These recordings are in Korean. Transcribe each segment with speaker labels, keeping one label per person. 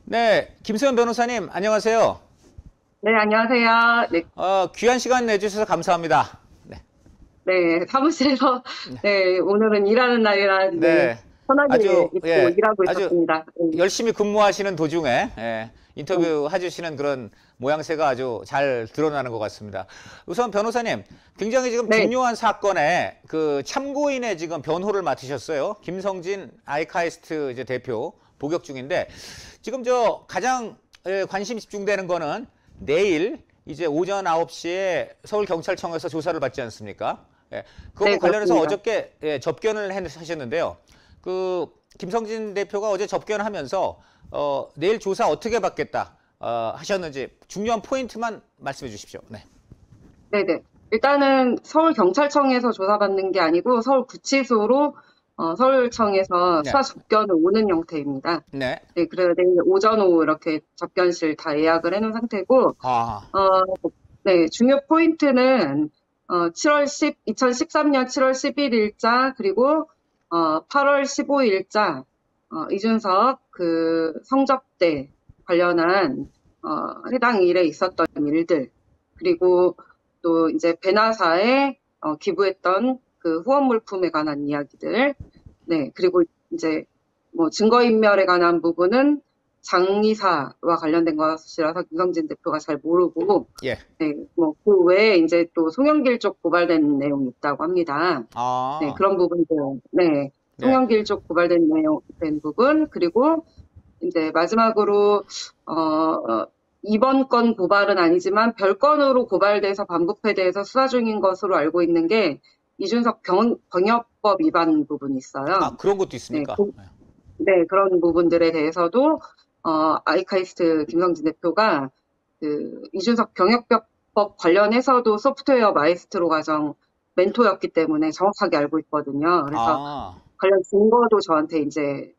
Speaker 1: 네, 김수현 변호사님, 안녕하세요.
Speaker 2: 네, 안녕하세요. 네,
Speaker 1: 귀한 시간 내주셔서 감사합니다. 네,
Speaker 2: 네, 사무실에서, 네, 오늘은 일하는 날이라, 네,
Speaker 1: 네,
Speaker 2: 편하게
Speaker 1: 아주,
Speaker 2: 있고
Speaker 1: 예,
Speaker 2: 일하고
Speaker 1: 아주
Speaker 2: 있었습니다. 네,
Speaker 1: 열심히 근무하시는 도중에,
Speaker 2: 네,
Speaker 1: 인터뷰 해주시는 그런 모양새가 아주 잘 드러나는 것 같습니다. 우선 변호사님, 굉장히 지금
Speaker 2: 네,
Speaker 1: 중요한 사건에 그 참고인의 지금 변호를 맡으셨어요. 김성진 아이카이스트 이제 대표 복역 중인데, 지금 저 가장 관심 집중되는 거는 내일 이제 오전 9시에 서울경찰청에서 조사를 받지 않습니까? 그거와
Speaker 2: 네,
Speaker 1: 관련해서
Speaker 2: 그렇습니다.
Speaker 1: 어저께 접견을 하셨는데요. 그 김성진 대표가 어제 접견하면서 내일 조사 어떻게 받겠다 하셨는지 중요한 포인트만 말씀해 주십시오. 네.
Speaker 2: 네네. 일단은 서울경찰청에서 조사받는 게 아니고 서울구치소로 서울청에서
Speaker 1: 네.
Speaker 2: 수사 접견을 오는 형태입니다.
Speaker 1: 네.
Speaker 2: 네, 그래서 내일 오전, 오후 이렇게 접견실 다 예약을 해놓은 상태고,
Speaker 1: 아,
Speaker 2: 어, 네, 중요 포인트는 2013년 7월 11일자 그리고 8월 15일자 이준석 그 성접대 관련한 해당 일에 있었던 일들 그리고 또 이제 배나사에 기부했던 그 후원 물품에 관한 이야기들 네 그리고 이제 뭐 증거인멸에 관한 부분은 장의사와 관련된 것이라서 김성진 대표가 잘 모르고,
Speaker 1: 예.
Speaker 2: 네, 뭐, 그 외에 이제 또 송영길 쪽 고발된 내용이 있다고 합니다. 네,
Speaker 1: 아,
Speaker 2: 그런 부분들, 네,
Speaker 1: 네.
Speaker 2: 송영길 쪽 고발된 내용, 된 부분, 그리고 이제 마지막으로, 이번 건 고발은 아니지만 별건으로 고발돼서 반부패 대해서 수사 중인 것으로 알고 있는 게 이준석 병역법 위반 부분이 있어요.
Speaker 1: 아, 그런 것도
Speaker 2: 네,
Speaker 1: 있습니까?
Speaker 2: 네, 그런 부분들에 대해서도, 아이카이스트 김성진 대표가 그 이준석 병역법 관련해서도 소프트웨어 마에스트로 과정 멘토였기 때문에 정확하게 알고 있거든요. 그래서
Speaker 1: 아,
Speaker 2: 관련 증거도 저한테 이제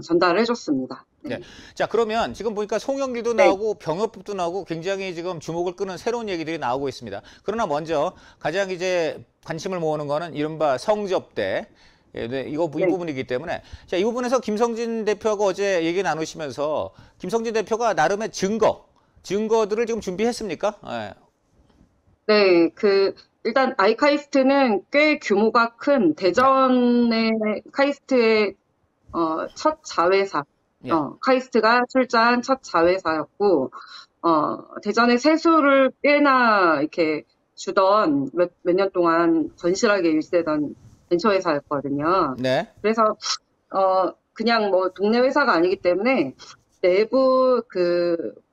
Speaker 2: 전달을 해줬습니다.
Speaker 1: 네.
Speaker 2: 네.
Speaker 1: 자, 그러면 지금 보니까 송영길도
Speaker 2: 네,
Speaker 1: 나오고 병역법도 나오고 굉장히 지금 주목을 끄는 새로운 얘기들이 나오고 있습니다. 그러나 먼저 가장 이제 관심을 모으는 거는 이른바 성접대. 네, 이
Speaker 2: 네.
Speaker 1: 부분이기 때문에 자, 이 부분에서 김성진 대표하고 어제 얘기 나누시면서 김성진 대표가 나름의 증거들을 지금 준비했습니까? 예.
Speaker 2: 네, 일단 아이카이스트는 꽤 규모가 큰
Speaker 1: 네.
Speaker 2: 대전의 카이스트의 첫 자회사,
Speaker 1: 예.
Speaker 2: 카이스트가 출자한 첫 자회사였고, 대전의 세수를 꽤나 이렇게 주던 몇 년 동안 건실하게 유지되던 벤처회사였거든요.
Speaker 1: 네.
Speaker 2: 그래서, 그냥 뭐 동네 회사가 아니기 때문에 내부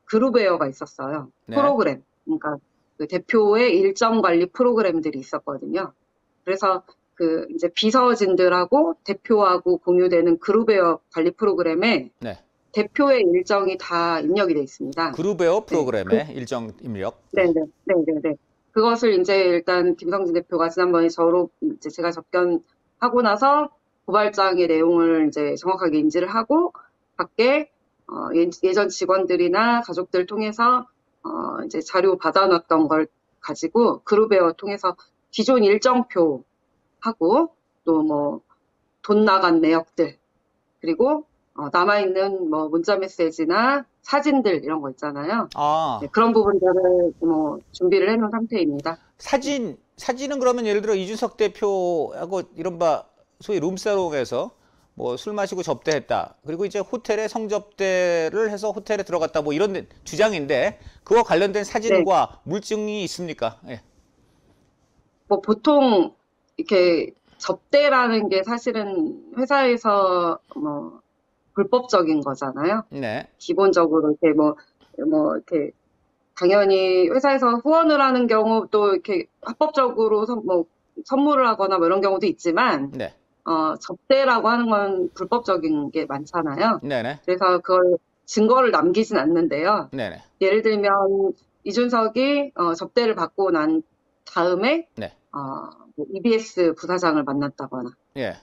Speaker 2: 그룹웨어가 있었어요.
Speaker 1: 네.
Speaker 2: 프로그램. 그러니까 그 대표의 일정 관리 프로그램들이 있었거든요. 그래서 이제 비서진들하고 대표하고 공유되는 그룹웨어 관리 프로그램에
Speaker 1: 네.
Speaker 2: 대표의 일정이 다 입력이 돼 있습니다.
Speaker 1: 그룹웨어
Speaker 2: 네,
Speaker 1: 프로그램의 일정 입력. 네.
Speaker 2: 네네, 네네네. 그것을 이제 일단 김성진 대표가 지난번에 저로 이제 제가 접견하고 나서 고발장의 내용을 이제 정확하게 인지를 하고 밖에 예전 직원들이나 가족들 통해서 이제 자료 받아놨던 걸 가지고 그룹웨어 통해서 기존 일정표 하고 또 뭐 돈 나간 내역들 그리고 남아있는 뭐 문자 메시지나 사진들 이런 거 있잖아요. 네,
Speaker 1: 아,
Speaker 2: 그런 부분들을 뭐 준비를 해놓은 상태입니다.
Speaker 1: 사진은 그러면 예를 들어 이준석 대표하고 이른바 소위 룸사롱에서 뭐 술 마시고 접대했다. 그리고 이제 호텔에 성접대를 해서 호텔에 들어갔다. 뭐 이런 주장인데 그와 관련된
Speaker 2: 네,
Speaker 1: 사진과 물증이 있습니까? 예.
Speaker 2: 뭐 보통 이렇게 접대라는 게 사실은 회사에서 뭐 불법적인 거잖아요.
Speaker 1: 네.
Speaker 2: 기본적으로 이렇게 뭐 이렇게 당연히 회사에서 후원을 하는 경우 또 이렇게 합법적으로 뭐 선물을 하거나 뭐 이런 경우도 있지만
Speaker 1: 네.
Speaker 2: 접대라고 하는 건 불법적인 게 많잖아요.
Speaker 1: 네네.
Speaker 2: 그래서 그걸 증거를 남기진 않는데요.
Speaker 1: 네네.
Speaker 2: 예를 들면 이준석이 접대를 받고 난 다음에
Speaker 1: 네.
Speaker 2: 뭐 EBS 부사장을 만났다거나
Speaker 1: 예.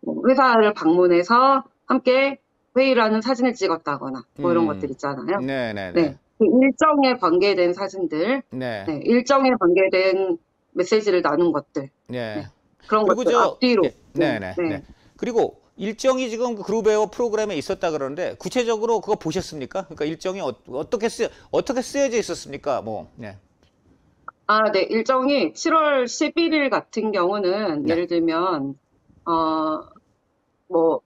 Speaker 2: 뭐 회사를 방문해서 함께 회의를 하는 사진을 찍었다거나 뭐 이런 것들
Speaker 1: 음.
Speaker 2: 있잖아요.
Speaker 1: 네네네.
Speaker 2: 네, 그 일정에 관계된 사진들,
Speaker 1: 네.
Speaker 2: 네, 일정에 관계된 메시지를 나눈 것들,
Speaker 1: 네.
Speaker 2: 네, 그런
Speaker 1: 그리고
Speaker 2: 것들
Speaker 1: 저
Speaker 2: 앞뒤로,
Speaker 1: 예.
Speaker 2: 네,
Speaker 1: 네네. 네.
Speaker 2: 네,
Speaker 1: 그리고 일정이 지금 그 그룹웨어 프로그램에 있었다 그러는데 구체적으로 그거 보셨습니까? 그러니까 일정이 어떻게 쓰여져 있었습니까? 뭐, 네.
Speaker 2: 아, 네. 일정이 7월 11일 같은 경우는
Speaker 1: 네.
Speaker 2: 예를 들면 뭐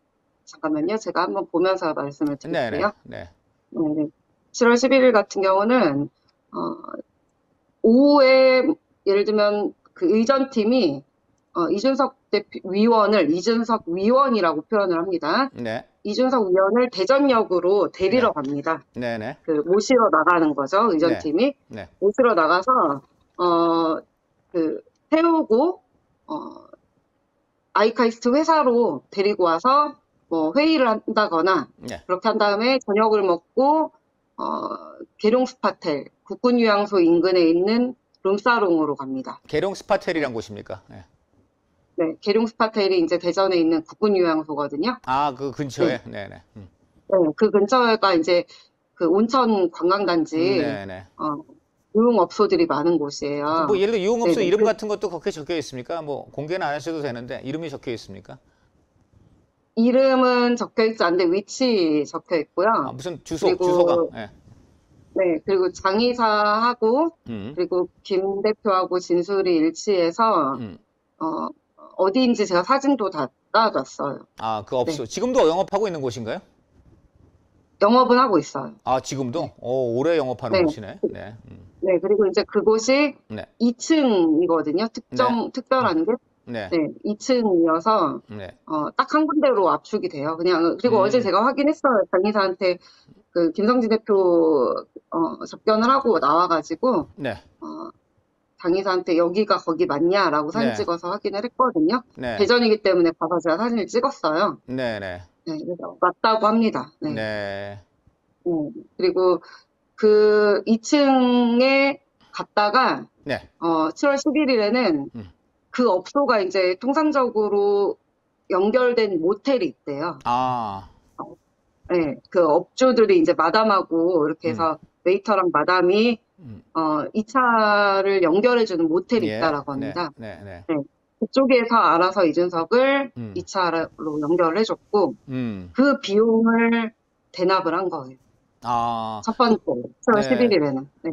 Speaker 2: 잠깐만요. 제가 한번 보면서 말씀을
Speaker 1: 네네.
Speaker 2: 드릴게요.
Speaker 1: 네.
Speaker 2: 네, 네. 7월 11일 같은 경우는 오후에 예를 들면 그 의전팀이 이준석 위원을 이준석 위원이라고 표현을 합니다.
Speaker 1: 네.
Speaker 2: 이준석 위원을 대전역으로 데리러
Speaker 1: 네.
Speaker 2: 갑니다.
Speaker 1: 네네.
Speaker 2: 그 모시러 나가는 거죠.
Speaker 1: 네.
Speaker 2: 의전팀이
Speaker 1: 네.
Speaker 2: 모시러 나가서 그 태우고 아이카이스트 회사로 데리고 와서 뭐 회의를 한다거나
Speaker 1: 네.
Speaker 2: 그렇게 한 다음에 저녁을 먹고 계룡 스파텔 국군유양소 인근에 있는 룸사롱으로 갑니다.
Speaker 1: 계룡 스파텔이란 곳입니까? 네.
Speaker 2: 네, 계룡 스파텔이 이제 대전에 있는 국군유양소거든요.
Speaker 1: 아, 그 근처에? 네네.
Speaker 2: 네, 그 근처가 이제 그 온천 관광단지
Speaker 1: 네네.
Speaker 2: 유흥업소들이 많은
Speaker 1: 뭐
Speaker 2: 곳이에요.
Speaker 1: 예를 들어 유흥업소
Speaker 2: 네네.
Speaker 1: 이름 같은 것도 그렇게 적혀 있습니까? 뭐 공개는 안 하셔도 되는데 이름이 적혀 있습니까?
Speaker 2: 이름은 적혀 있지 않는데 위치 적혀
Speaker 1: 아,
Speaker 2: 있고요.
Speaker 1: 무슨
Speaker 2: 그리고
Speaker 1: 주소가? 네.
Speaker 2: 네, 그리고 장의사하고
Speaker 1: 음.
Speaker 2: 그리고 김 대표하고 진술이 일치해서
Speaker 1: 음.
Speaker 2: 어디인지 제가 사진도 다 따놨어요.
Speaker 1: 아, 그
Speaker 2: 네,
Speaker 1: 업소. 지금도 영업하고 있는 곳인가요?
Speaker 2: 영업은 하고 있어요.
Speaker 1: 아, 지금도?
Speaker 2: 네,
Speaker 1: 오래 영업하는
Speaker 2: 네,
Speaker 1: 곳이네. 네.
Speaker 2: 네, 그리고 이제 그곳이
Speaker 1: 네.
Speaker 2: 2층이거든요.
Speaker 1: 네.
Speaker 2: 특별한 게.
Speaker 1: 네.
Speaker 2: 네, 2층이어서
Speaker 1: 네.
Speaker 2: 딱 한 군데로 압축이 돼요. 그냥 그리고 어제
Speaker 1: 음.
Speaker 2: 제가 확인했어요. 장의사한테 그 김성진 대표 접견을 하고 나와가지고
Speaker 1: 네.
Speaker 2: 장의사한테 여기가 거기 맞냐라고 사진
Speaker 1: 네.
Speaker 2: 찍어서 확인을 했거든요.
Speaker 1: 네.
Speaker 2: 대전이기 때문에 가서 제가 사진을 찍었어요.
Speaker 1: 네. 네.
Speaker 2: 네, 그래서 맞다고 합니다. 네.
Speaker 1: 네.
Speaker 2: 그리고 그 2층에 갔다가
Speaker 1: 네.
Speaker 2: 7월 11일에는
Speaker 1: 음.
Speaker 2: 그 업소가 이제 통상적으로 연결된 모텔이 있대요.
Speaker 1: 아.
Speaker 2: 네, 그 업주들이 이제 마담하고 이렇게
Speaker 1: 음.
Speaker 2: 해서 웨이터랑 마담이
Speaker 1: 음.
Speaker 2: 2차를 연결해주는 모텔이
Speaker 1: 예.
Speaker 2: 있다라고
Speaker 1: 네.
Speaker 2: 합니다.
Speaker 1: 네. 네.
Speaker 2: 네, 그쪽에서 알아서 이준석을
Speaker 1: 음.
Speaker 2: 2차로 연결을 해줬고
Speaker 1: 음.
Speaker 2: 그 비용을 대납을 한 거예요.
Speaker 1: 아.
Speaker 2: 첫 번째, 7월
Speaker 1: 네.
Speaker 2: 11일에는. 네.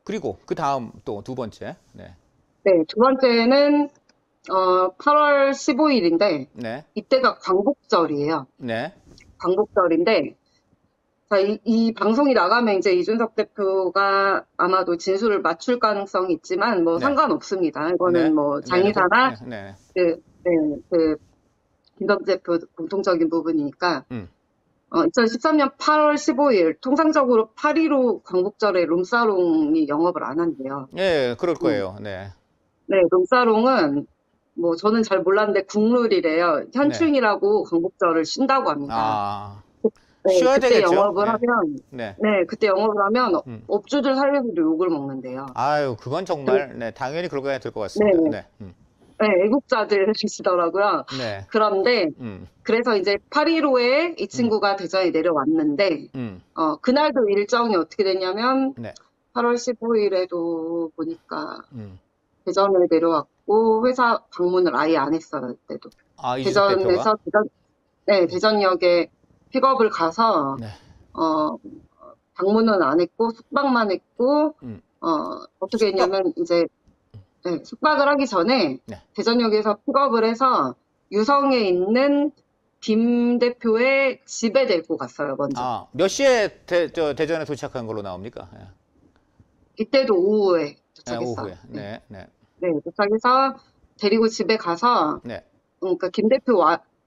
Speaker 1: 그리고 그 다음 또 두 번째. 네.
Speaker 2: 네, 두 번째는 8월 15일인데
Speaker 1: 네.
Speaker 2: 이때가 광복절이에요.
Speaker 1: 네.
Speaker 2: 광복절인데 자, 이 방송이 나가면 이제 이준석 대표가 아마도 진술을 맞출 가능성이 있지만 뭐
Speaker 1: 네.
Speaker 2: 상관없습니다.
Speaker 1: 네.
Speaker 2: 이거는 뭐 장의사나
Speaker 1: 네.
Speaker 2: 그 김성진 대표 공통적인 부분이니까
Speaker 1: 嗯
Speaker 2: 2013년 8월 15일 통상적으로 8.15 광복절에 룸사롱이 영업을 안 한대요.
Speaker 1: 예, 그럴 거예요. 네.
Speaker 2: 네, 룸사롱은 뭐 저는 잘 몰랐는데 국룰이래요. 현충이라고 광복절을 쉰다고 합니다.
Speaker 1: 아,
Speaker 2: 네,
Speaker 1: 쉬어야
Speaker 2: 그때
Speaker 1: 되겠죠.
Speaker 2: 영업을
Speaker 1: 네.
Speaker 2: 하면
Speaker 1: 네.
Speaker 2: 네, 그때 영업을 하면
Speaker 1: 음.
Speaker 2: 업주들 사이에서도 욕을 먹는데요.
Speaker 1: 아유, 그건 정말 네, 당연히 그러고야 될 것 같습니다.
Speaker 2: 네.
Speaker 1: 네.
Speaker 2: 네, 애국자들이시더라고요.
Speaker 1: 네.
Speaker 2: 그런데 그래서 이제 8.15에 이 친구가 대전에 내려왔는데 그날도 일정이 어떻게 됐냐면
Speaker 1: 네.
Speaker 2: 8월 15일에도 보니까
Speaker 1: 음.
Speaker 2: 대전에 내려왔고 회사 방문을 아예 안 했어요. 그때도.
Speaker 1: 아, 이준석
Speaker 2: 대전에서 대전역에 픽업을 가서
Speaker 1: 네.
Speaker 2: 방문은 안 했고 숙박만 했고 어떻게
Speaker 1: 숙박?
Speaker 2: 했냐면 이제 네, 숙박을 하기 전에
Speaker 1: 네.
Speaker 2: 대전역에서 픽업을 해서 유성에 있는 김 대표의 집에 데리고 갔어요, 먼저.
Speaker 1: 아, 몇 시에 대전에 도착한 걸로 나옵니까? 예.
Speaker 2: 이때도 오후에
Speaker 1: 네,
Speaker 2: 도착했어요.
Speaker 1: 오후에. 네. 네.
Speaker 2: 네, 도착해서 데리고 집에 가서
Speaker 1: 네.
Speaker 2: 그러니까 김 대표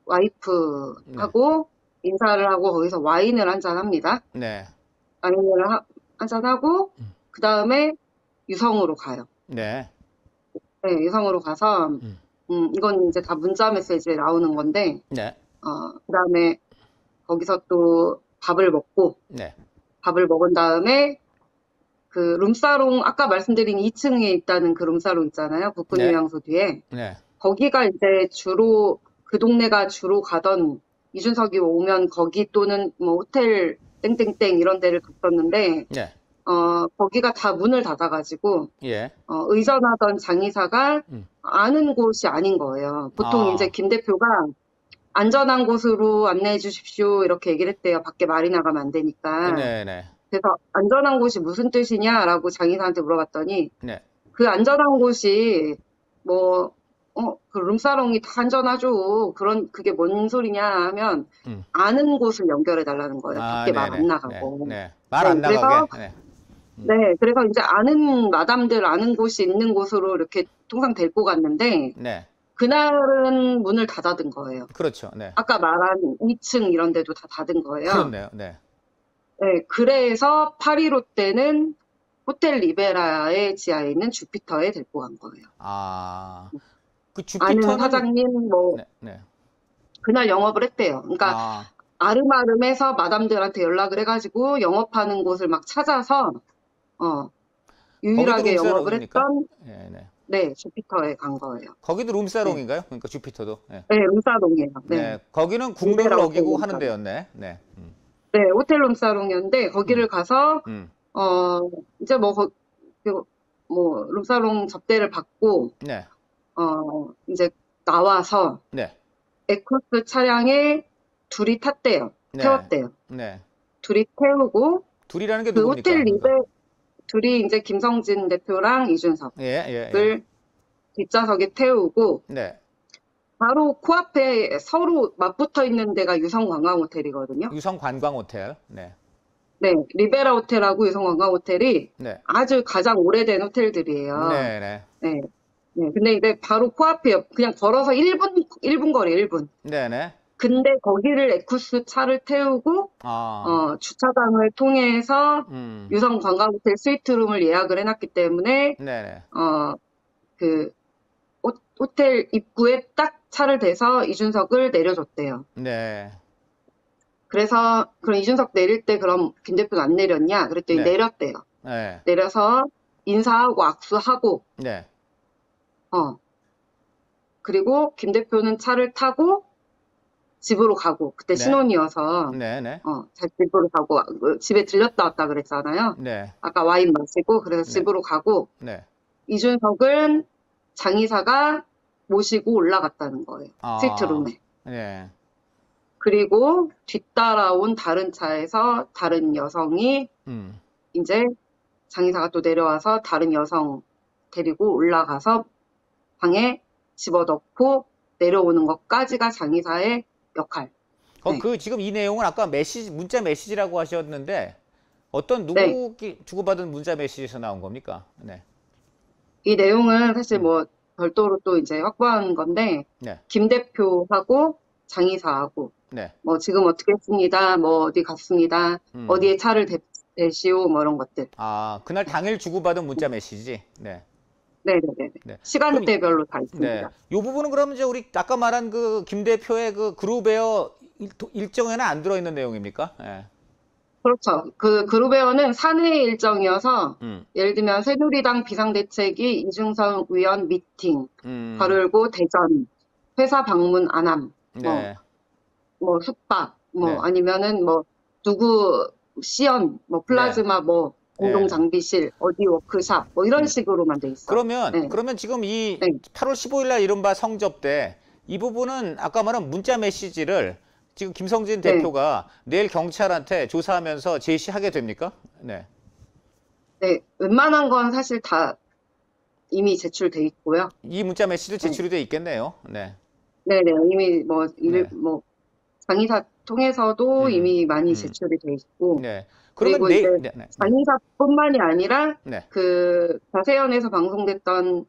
Speaker 2: 와이프하고 인사를 하고 거기서 와인을 한잔 합니다.
Speaker 1: 네.
Speaker 2: 와인을 한잔 하고 그 다음에 유성으로 가요.
Speaker 1: 네.
Speaker 2: 네, 유성으로 가서 이건 이제 다 문자 메시지에 나오는 건데
Speaker 1: 네.
Speaker 2: 그 다음에 거기서 또 밥을 먹고
Speaker 1: 네.
Speaker 2: 밥을 먹은 다음에 그 룸사롱 아까 말씀드린 2층에 있다는 그 룸사롱 있잖아요. 국군유양소 뒤에.
Speaker 1: 네.
Speaker 2: 거기가 이제 주로 그 동네가 주로 가던 이준석이 오면 거기 또는 뭐 호텔 땡땡땡 이런 데를 갔었는데
Speaker 1: 네.
Speaker 2: 거기가 다 문을 닫아가지고
Speaker 1: 예.
Speaker 2: 의전하던 장의사가 아는 곳이 아닌 거예요. 보통
Speaker 1: 아.
Speaker 2: 이제 김 대표가 안전한 곳으로 안내해 주십시오. 이렇게 얘기를 했대요. 밖에 말이 나가면 안 되니까.
Speaker 1: 네네.
Speaker 2: 그래서 안전한 곳이 무슨 뜻이냐라고 장의사한테 물어봤더니
Speaker 1: 네.
Speaker 2: 그 안전한 곳이 뭐, 그 룸사롱이 다 안전하죠. 그게 뭔 소리냐 하면
Speaker 1: 음.
Speaker 2: 아는 곳을 연결해 달라는 거예요.
Speaker 1: 아,
Speaker 2: 밖에 말
Speaker 1: 네네.
Speaker 2: 안
Speaker 1: 네.
Speaker 2: 나가고.
Speaker 1: 네. 말
Speaker 2: 네,
Speaker 1: 안
Speaker 2: 그래서
Speaker 1: 나가게. 네.
Speaker 2: 네, 그래서 이제 아는 마담들 아는 곳이 있는 곳으로 이렇게 통상 데리고 갔는데
Speaker 1: 네.
Speaker 2: 그날은 문을 다 닫은 거예요.
Speaker 1: 그렇죠. 네.
Speaker 2: 아까 말한 2층 이런 데도 다 닫은 거예요.
Speaker 1: 그렇네요. 네.
Speaker 2: 네, 그래서 8.15 때는 호텔 리베라의 지하에 있는 주피터에 데리고 간 거예요.
Speaker 1: 아, 그
Speaker 2: 아는
Speaker 1: 주피터는
Speaker 2: 사장님 뭐
Speaker 1: 네. 네.
Speaker 2: 그날 영업을 했대요. 그러니까
Speaker 1: 아,
Speaker 2: 아름아름해서 마담들한테 연락을 해가지고 영업하는 곳을 막 찾아서
Speaker 1: 거기도
Speaker 2: 유일하게 영업을
Speaker 1: 룸사롱입니까?
Speaker 2: 했던
Speaker 1: 네, 네.
Speaker 2: 네, 주피터에 간 거예요.
Speaker 1: 거기도
Speaker 2: 네,
Speaker 1: 룸사롱인가요? 그러니까 주피터도. 네.
Speaker 2: 네, 룸사롱이에요. 네,
Speaker 1: 네. 거기는 국룰을
Speaker 2: 리베라 호텔
Speaker 1: 어기고 하는
Speaker 2: 룸사롱.
Speaker 1: 데였네. 네.
Speaker 2: 네, 호텔 룸사롱이었는데 거기를
Speaker 1: 음.
Speaker 2: 가서
Speaker 1: 음.
Speaker 2: 이제 뭐 룸사롱 접대를 받고
Speaker 1: 네.
Speaker 2: 이제 나와서
Speaker 1: 네.
Speaker 2: 에쿠스 차량에 둘이 탔대요.
Speaker 1: 네.
Speaker 2: 태웠대요.
Speaker 1: 네.
Speaker 2: 둘이 태우고
Speaker 1: 둘이라는 게
Speaker 2: 그 호텔
Speaker 1: 누굽니까?
Speaker 2: 리베 둘이 이제 김성진 대표랑 이준석을
Speaker 1: 예, 예, 예.
Speaker 2: 뒷좌석에 태우고
Speaker 1: 네.
Speaker 2: 바로 코앞에 서로 맞붙어 있는 데가 유성관광호텔이거든요.
Speaker 1: 유성관광호텔. 네.
Speaker 2: 네, 리베라 호텔하고 유성관광호텔이
Speaker 1: 네.
Speaker 2: 아주 가장 오래된 호텔들이에요.
Speaker 1: 네, 네.
Speaker 2: 네, 네. 근데 이제 바로 코앞에 그냥 걸어서 1분 거리 1분.
Speaker 1: 네, 네.
Speaker 2: 근데 거기를 에쿠스 차를 태우고
Speaker 1: 아.
Speaker 2: 주차장을 통해서
Speaker 1: 음.
Speaker 2: 유성관광호텔 스위트룸을 예약을 해놨기 때문에
Speaker 1: 네, 네.
Speaker 2: 그 호텔 입구에 딱 차를 대서 이준석을 내려줬대요.
Speaker 1: 네.
Speaker 2: 그래서 그럼 이준석 내릴 때 그럼 김 대표는 안 내렸냐? 그랬더니
Speaker 1: 네.
Speaker 2: 내렸대요.
Speaker 1: 네.
Speaker 2: 내려서 인사하고 악수하고
Speaker 1: 네.
Speaker 2: 그리고 김 대표는 차를 타고 집으로 가고 그때
Speaker 1: 네.
Speaker 2: 신혼이어서
Speaker 1: 네, 네.
Speaker 2: 집으로 가고 집에 들렸다 왔다 그랬잖아요.
Speaker 1: 네.
Speaker 2: 아까 와인 마시고 그래서
Speaker 1: 네.
Speaker 2: 집으로 가고
Speaker 1: 네.
Speaker 2: 이준석은 장의사가 모시고 올라갔다는 거예요.
Speaker 1: 아.
Speaker 2: 스위트룸에.
Speaker 1: 네.
Speaker 2: 그리고 뒤따라온 다른 차에서 다른 여성이 이제 장의사가 또 내려와서 다른 여성 데리고 올라가서 방에 집어넣고 내려오는 것까지가 장의사의 역할. 네.
Speaker 1: 그 지금 이 내용은 아까 문자 메시지라고 하셨는데 어떤
Speaker 2: 네.
Speaker 1: 누구 주고받은 문자 메시지에서 나온 겁니까? 네.
Speaker 2: 이 내용은 사실 뭐 별도로 또 이제 확보한 건데
Speaker 1: 네.
Speaker 2: 김 대표하고 장의사하고
Speaker 1: 네.
Speaker 2: 뭐 지금 어떻게 했습니다. 뭐 어디 갔습니다. 어디에 차를 대시오 뭐 이런 것들.
Speaker 1: 아, 그날 당일 주고받은 문자 메시지. 네.
Speaker 2: 네네네.
Speaker 1: 네.
Speaker 2: 시간대별로 다 있습니다.
Speaker 1: 네. 이 부분은 그러면 이제 우리 아까 말한 그 김 대표의 그 그룹웨어 일정에는 안 들어있는 내용입니까? 네.
Speaker 2: 그렇죠. 그 그룹웨어는 사내 일정이어서 예를 들면 새누리당 비상대책위 이중섭 의원 미팅, 괄호 열고 대전, 회사 방문 안함,
Speaker 1: 네.
Speaker 2: 뭐 숙박, 뭐
Speaker 1: 네.
Speaker 2: 아니면은 뭐 누구 시연, 뭐 플라즈마 뭐 공동 장비실, 어디 워크샵 뭐 이런 식으로만 돼 있어.
Speaker 1: 그러면 지금 이 8월 15일 날 이른바 성접 때 이 부분은 아까 말한 문자 메시지를 지금 김성진 대표가 내일 경찰한테 조사하면서 제시하게 됩니까? 네.
Speaker 2: 네, 웬만한 건 사실 다 이미 제출돼 있고요.
Speaker 1: 이 문자 메시지도 제출이 돼 있겠네요. 네.
Speaker 2: 네네, 이미 뭐 장의사 통해서도 이미 많이 제출이 돼 있고.
Speaker 1: 네. 그러면
Speaker 2: 그리고 이제 장의사뿐만이 아니라 그 자세연에서 방송됐던